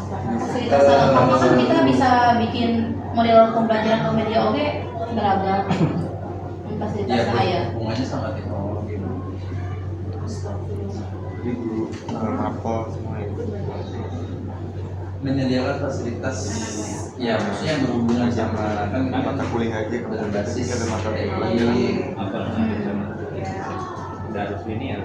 Fasilitas lengkap kan kita bisa bikin model pembelajaran ke media oke beragam. Fasilitas ya saya. hubungannya sama teknologi. Jadi guru mapel semua itu. Menyediakan fasilitas, ya maksudnya yang berhubungan sama kan Mata kuliah aja kalau berbasis ada mata AI. kuliah. Apa harus ini ya.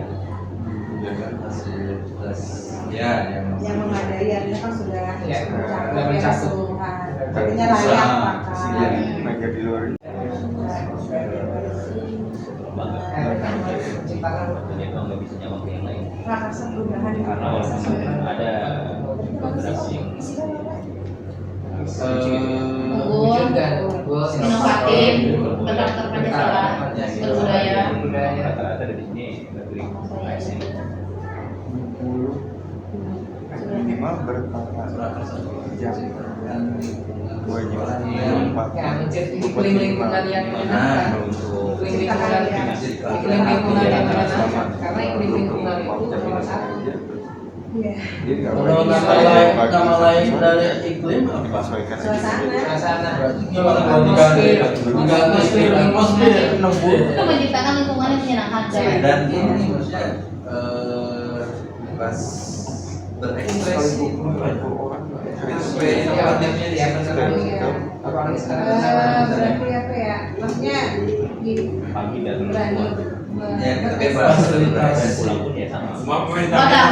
Menyediakan fasilitas ya Yang memadai artinya kan sudah Ya, mencakup sudah mencakup. keseluruhan. Artinya layak pakai. Meja di luar. Ciptakan Jadi kalau nggak bisa nyambung ke yang lain. Prakarsa perubahan itu Karena walaupun ada beberapa yang mewujudkan goals Inovatif, berdasar Pancasila, berbudaya. rata-rata dari sini negeri ASN. Minimal berprakarsa jam dan kewajiban ya menciptakan iklim lingkungan yang menyenangkan. untuk Iklim lingkungan yang menyenangkan karena iklim lingkungan itu nomor satu. Iya. Kalau nama lain dari iklim apa? Sesuaikan aja. Suasana. Suasana Gimana kalau diganti atmosfer Itu menciptakan lingkungan yang menyenangkan. dan ini maksudnya pas berekspresi inovatifnya dia apalagi sekarang Berarti apa ya? Maksudnya di Pagi dan berani ya kita bebas pulang pun ya sama. Wadah.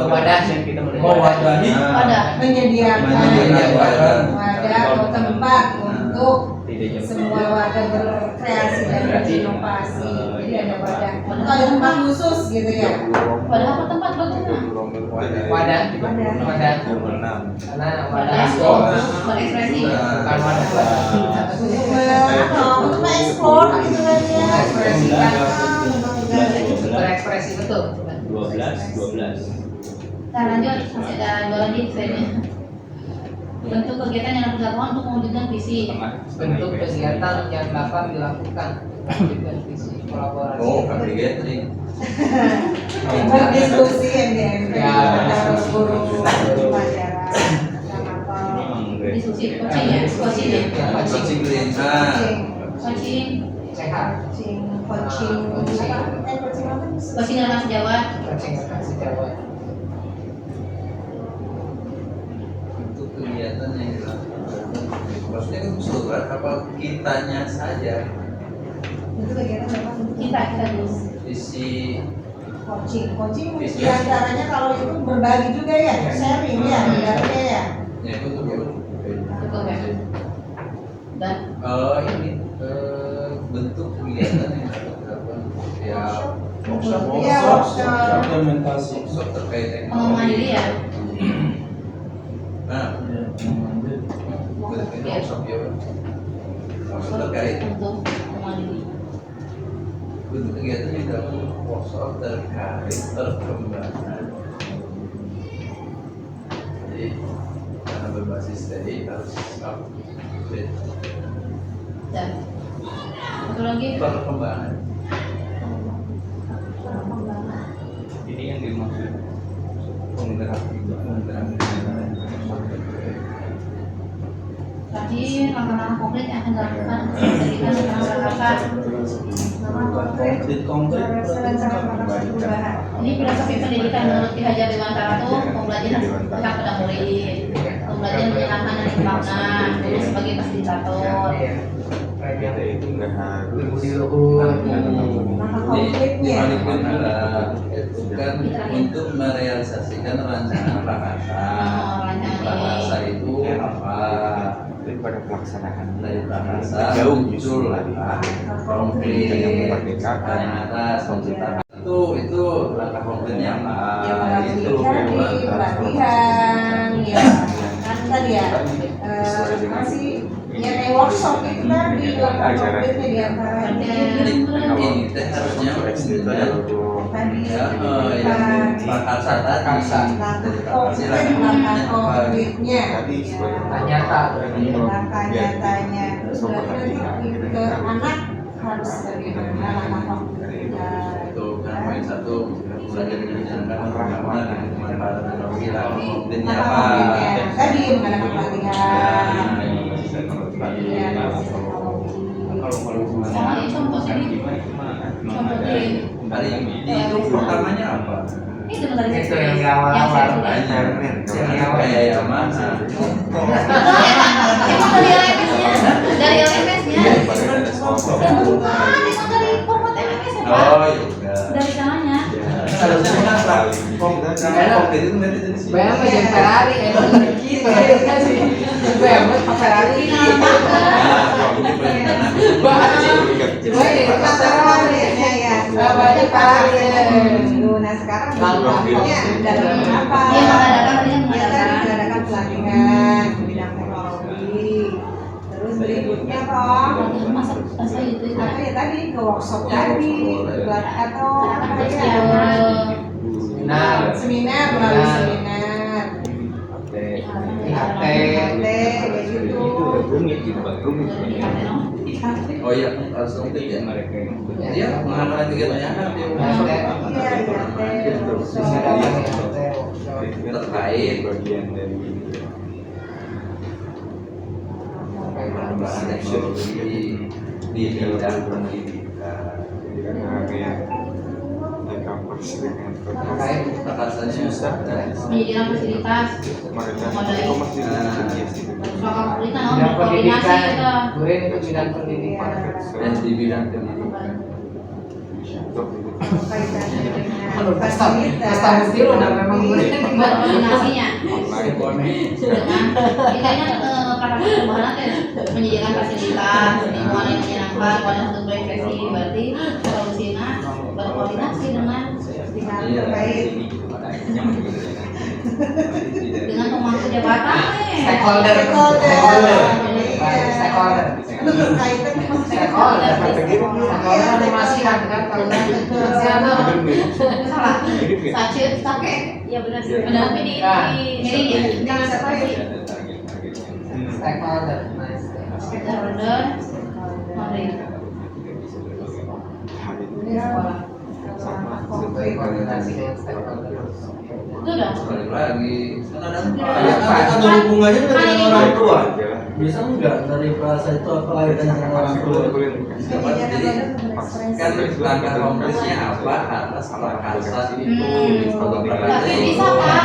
wadah yang kita mewadahi. Wadah. menyediakan wadah. wadah atau tempat untuk Tidak jam semua warga berkreasi dan berinovasi. Jadi ada wadah. Atau ada tempat khusus gitu ya. Wadah apa tempat bagaimana? wadah Wadah. karena wadah Wadah. Berekspresi. bukan wadah Untuk mengeksplor gitu kan ya. Ekspresikan. berekspresi betul 12. Nah lanjut, masih ada dua lagi saya. Bentuk kegiatan yang dapat dilakukan untuk mewujudkan visi. bentuk kegiatan yang dapat dilakukan dengan visi kolaborasi family gathering Berdiskusi yang di Ya, antara diskusi. guru pelajaran Ini emang great. Diskusi, coaching ya, coaching ya. coaching green Coaching, sehat coaching apa? Coaching apa? coaching dalam sejawat. coaching sejawat untuk kegiatan yang dilakukan maksudnya kan keseluruhan apa kitanya saja Itu kegiatan apa? Kita dulu. visi Coaching di antaranya kalau itu berbagi juga ya, sharing ya, berbagi ya. ya itu tuh Betul ya. Dan ini bentuk kegiatan yang dapat dilakukan ya Iya, workshop. Implementasi. workshop terkait pengembangan diri ya. nah bentuknya workshop ya workshop terkait Untuk pengembangan diri. Untuk kegiatan yang dilakukan workshop terkait perkembangan. Jadi karena berbasis TI harus update Dan satu lagi perkembangan. Ini yang dimaksud penggerak tadi langkah-langkah konkret yang akan dilakukan untuk menjadikan masyarakat. Ini filosofi pendidikan menurut Ki Hajar Dewantara itu pembelajaran pihak pada murid, pembelajaran menyenangkan dan bermakna, guru sebagai fasilitator. Kita itu nggak harus Dimanapun itu kan untuk merealisasikan rancangan prakasa. Prakasa itu apa? daripada pelaksanaan Dari prakasa jauh muncul konkret ternyata itu langkah konkretnya apa? Itu pelatihan ya kan tadi ya masih ya kayak workshop itu tadi langkah konkretnya diantaranya ini teh harusnya tadi yang prakasa tadi dari prakasa konkretnya Nyata. langkah nyatanya terus berarti ke anak harus bagaimana langkah konkretnya itu kan poin satu belajar menjalankan perkembangan dan pemanfaatan teknologi lalu konkretnya apa? tadi mengadakan pelatihan Soalnya contoh sini, contoh di Hari itu pertamanya apa? itu tadi Itu yang di awal-awal. Kayak yang mana? Emang dari LMS-nya, dari LMS-nya. Emang dari format LMS-nya Pak, Oh iya. dari sananya. Harusnya kan konkret itu nanti dari sini. Bayang aja Ferrari, emang gitu ya sih. Bayang Ferrari. Ini berencana. Coba ini Ferrari-nya ya banyak Ferrari. nah sekarang langkahnya dalam apa Dia mengadakan tadi yang ya tadi mengadakan. mengadakan pelatihan di bidang teknologi terus berikutnya toh Masa itu apa ya tadi ke workshop tadi atau apa ya seminar melalui seminar IHT. kayak gitu rumit gitu Bang, rumit sebenarnya. Oh iya, harus konkret ya. mereka yang Iya, mengamalkan kegiatannya kan terkait bagian dari pengembangan teknologi di bidang pendidikan. jadi kan kayak kampus dengan Prakasanya susah. menyediakan fasilitas, mereka memadai. masih sih. Soal pendidikan, Bidang koordinasi pendidikan, kita. Gurin itu bidang pendidikan. Dan di bidang pendidikan. kaitannya dengan Aduh, fasilitas pesta mesti udah memang Gurin. Koordinasinya dengan kita kan praktek perubahan teh menyediakan fasilitas, lingkungan yang menyenangkan, wadah untuk berekspresi, berarti solusinya berkoordinasi dengan terkait dengan pemangku jabatan Stakeholder. Stakeholder. itu berkaitan dengan Stakeholder. Stakeholder animasikan kan kalau salah sacit kakek ya benar sih benar ini ya jangan sampai stakeholder. stakeholder mari sekolah Koordinasi dengan stakeholder. itu udah Balik lagi. Ada hubungannya dengan orang tua. Bisa enggak dari bahasa itu apa kaitannya dengan orang tua? Jadi kan langkah konkretnya apa atas prakasa itu di tapi bisa Pak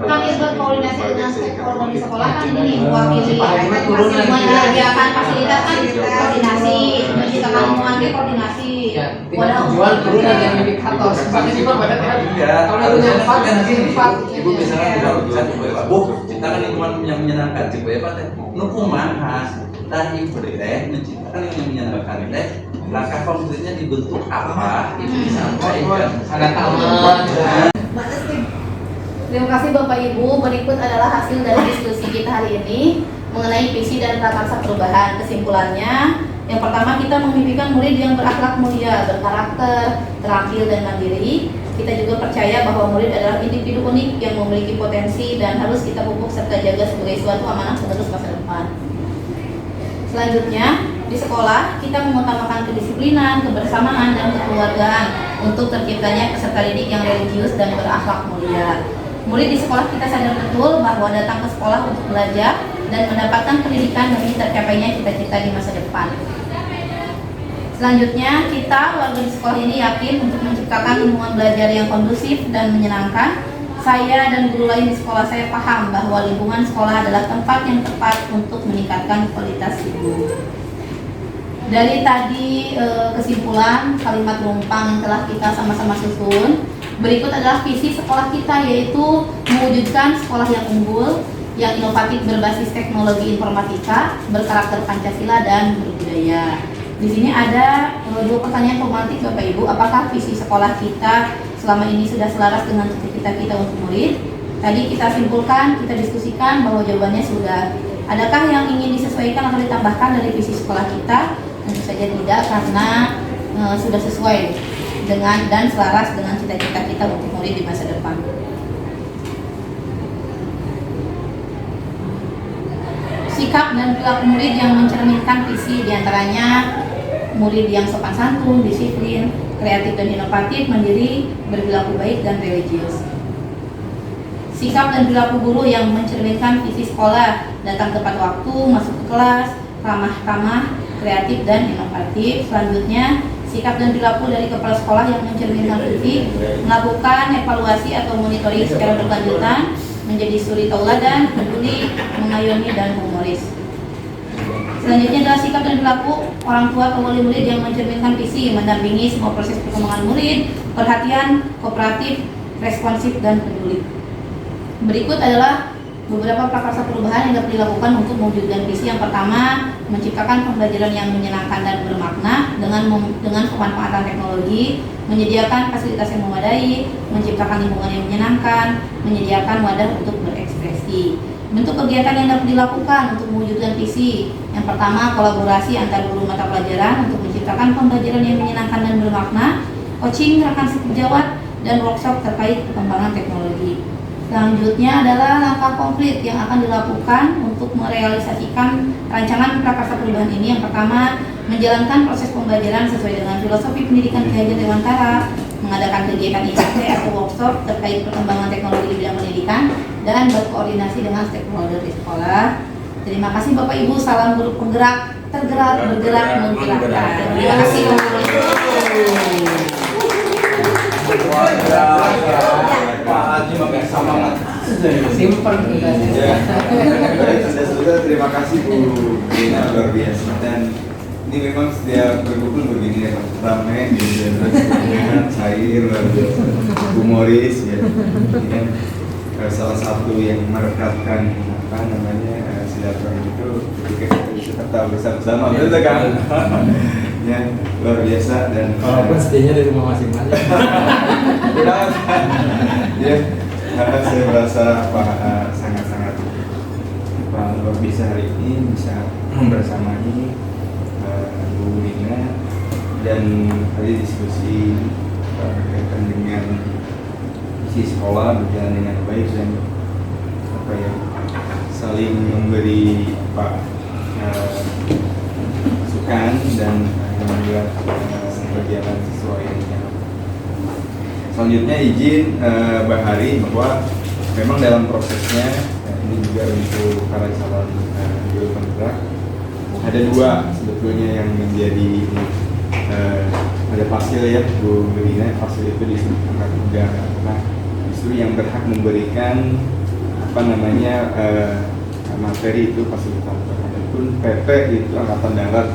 kami berkoordinasi dengan stakeholder di sekolah kan ini mewakili menyediakan fasilitas kan koordinasi menciptakan lingkungan dia koordinasi Tidak jual turun yang indikator. Sifatnya cuma pada kalau itu yang empat dan sifat. Ibu misalnya tidak bisa coba Bu, ciptakan lingkungan yang menyenangkan coba ya Pak teh. Nu kumaha? Tah ibu teh menciptakan yang menyenangkan teh. Langkah konkretnya dibentuk apa? Itu disampaikan. Ada tahunan. Terima kasih Bapak Ibu. Berikut adalah hasil dari diskusi kita hari ini mengenai visi dan prakarsa perubahan. Kesimpulannya, Yang pertama, kita memimpikan murid yang berakhlak mulia, berkarakter, terampil dan mandiri. Kita juga percaya bahwa murid adalah individu unik yang memiliki potensi dan harus kita pupuk serta jaga sebagai suatu amanah penerus masa depan. Selanjutnya, di sekolah kita mengutamakan kedisiplinan, kebersamaan, dan kekeluargaan untuk terciptanya peserta didik yang religius dan berakhlak mulia. Murid di sekolah kita sadar betul bahwa datang ke sekolah untuk belajar dan mendapatkan pendidikan demi tercapainya cita-cita di masa depan. Selanjutnya, kita warga di sekolah ini yakin untuk menciptakan lingkungan belajar yang kondusif dan menyenangkan. Saya dan guru lain di sekolah saya paham bahwa lingkungan sekolah adalah tempat yang tepat untuk meningkatkan kualitas hidup. Dari tadi kesimpulan kalimat rumpang yang telah kita sama-sama susun, berikut adalah visi sekolah kita, yaitu mewujudkan sekolah yang unggul, yang inovatif berbasis teknologi informatika, berkarakter Pancasila dan berbudaya. Di sini ada 2 pertanyaan romantis Bapak Ibu. Apakah visi sekolah kita selama ini sudah selaras dengan cita-cita kita untuk murid? Tadi kita simpulkan, kita diskusikan bahwa jawabannya sudah. Adakah yang ingin disesuaikan atau ditambahkan dari visi sekolah kita? Tentu saja tidak, karena sudah sesuai dengan dan selaras dengan cita-cita kita untuk murid di masa depan. Sikap dan perilaku murid yang mencerminkan visi diantaranya murid yang sopan santun, disiplin, kreatif dan inovatif, mandiri, berperilaku baik dan religius. Sikap dan perilaku guru yang mencerminkan visi sekolah, datang tepat waktu, masuk ke kelas, ramah tamah, kreatif dan inovatif. Selanjutnya, sikap dan perilaku dari kepala sekolah yang mencerminkan visi, melakukan evaluasi atau monitoring secara berkelanjutan, menjadi suri tauladan, peduli, mengayomi dan humoris. Selanjutnya adalah sikap dan perilaku orang tua atau wali murid yang mencerminkan visi, mendampingi semua proses perkembangan murid, perhatian, kooperatif, responsif dan peduli. Berikut adalah beberapa prakarsa perubahan yang dapat dilakukan untuk mewujudkan visi. Yang pertama, menciptakan pembelajaran yang menyenangkan dan bermakna dengan pemanfaatan teknologi, menyediakan fasilitas yang memadai, menciptakan lingkungan yang menyenangkan, menyediakan wadah untuk berekspresi. Bentuk kegiatan yang dapat dilakukan untuk mewujudkan visi. Yang pertama, kolaborasi antar guru mata pelajaran untuk menciptakan pembelajaran yang menyenangkan dan bermakna, coaching rekan sejawat, dan workshop terkait perkembangan teknologi. Selanjutnya adalah langkah konkret yang akan dilakukan untuk merealisasikan rancangan prakarsa perubahan ini. Yang pertama, menjalankan proses pembelajaran sesuai dengan filosofi pendidikan Ki Hajar Dewantara, mengadakan kegiatan IKT atau workshop terkait perkembangan teknologi di bidang pendidikan, dan berkoordinasi dengan stakeholder di sekolah. Terima kasih Bapak Ibu, salam guru penggerak, tergerak, bergerak, menggerakkan. Terima kasih. Pak Haji pakai semangat. Simple Terima kasih Bu Rina, luar biasa. Dan ini memang setiap berkumpul begini ya, ramai, cair, luar biasa, humoris ya. Ini kan salah satu yang merekatkan apa namanya silaturahmi itu ketika kita bisa tetap bersama-sama, betul kan? Ya, luar biasa. Dan walaupun setidaknya dari rumah masing-masing. Ya, saya merasa sangat-sangat luar biasa hari ini bisa bersamai Bu Rina, dan tadi diskusi berkaitan dengan isi sekolah berjalan dengan baik dan apa ya, saling memberi masukan dan membuat berjalan sesuai dengan. Selanjutnya izin Bahari bahwa memang dalam prosesnya ini juga untuk para calon guru penggerak ada 2 sebetulnya yang menjadi ada fasil ya Bu Rina, fasil itu disebut juga karena justru yang berhak memberikan apa namanya materi itu fasilitator. Adapun PP itu Angkatan Darat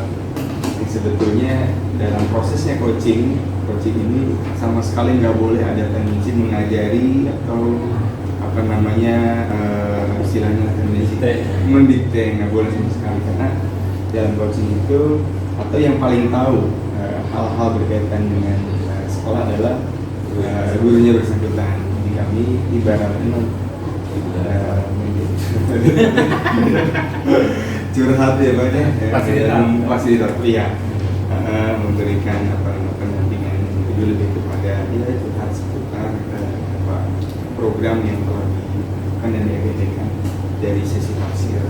yang sebetulnya dalam prosesnya coaching ini sama sekali nggak boleh ada tendensi mengajari atau apa namanya istilahnya tendensi mendikte, nggak boleh sama sekali, karena dalam coaching itu atau yang paling tahu hal-hal berkaitan dengan sekolah adalah gurunya bersangkutan. Jadi kami ibaratnya curhat ya Pak ya, Fasilitator. fasilitator ya, memberikan pendampingan lebih kepada ya curhat seputar program yang telah dilakukan dan diadakan dari sesi tafsir.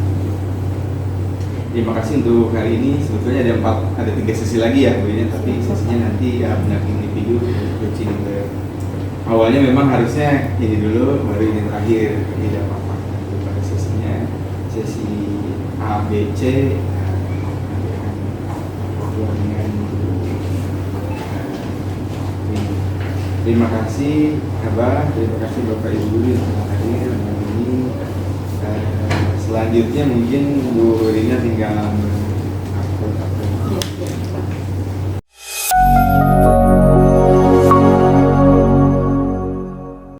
Terima kasih untuk hari ini. Sebetulnya ada 3 sesi lagi ya Bu ini, tapi sesinya nanti ya pendamping individu coaching. Awalnya memang harusnya ini dulu, baru ini terakhir, tidak apa-apa. Pada sesinya sesi A, B, C, terima kasih Abah, terima kasih Bapak Ibu yang telah hadir hari ini. Selanjutnya mungkin Bu Rina tinggal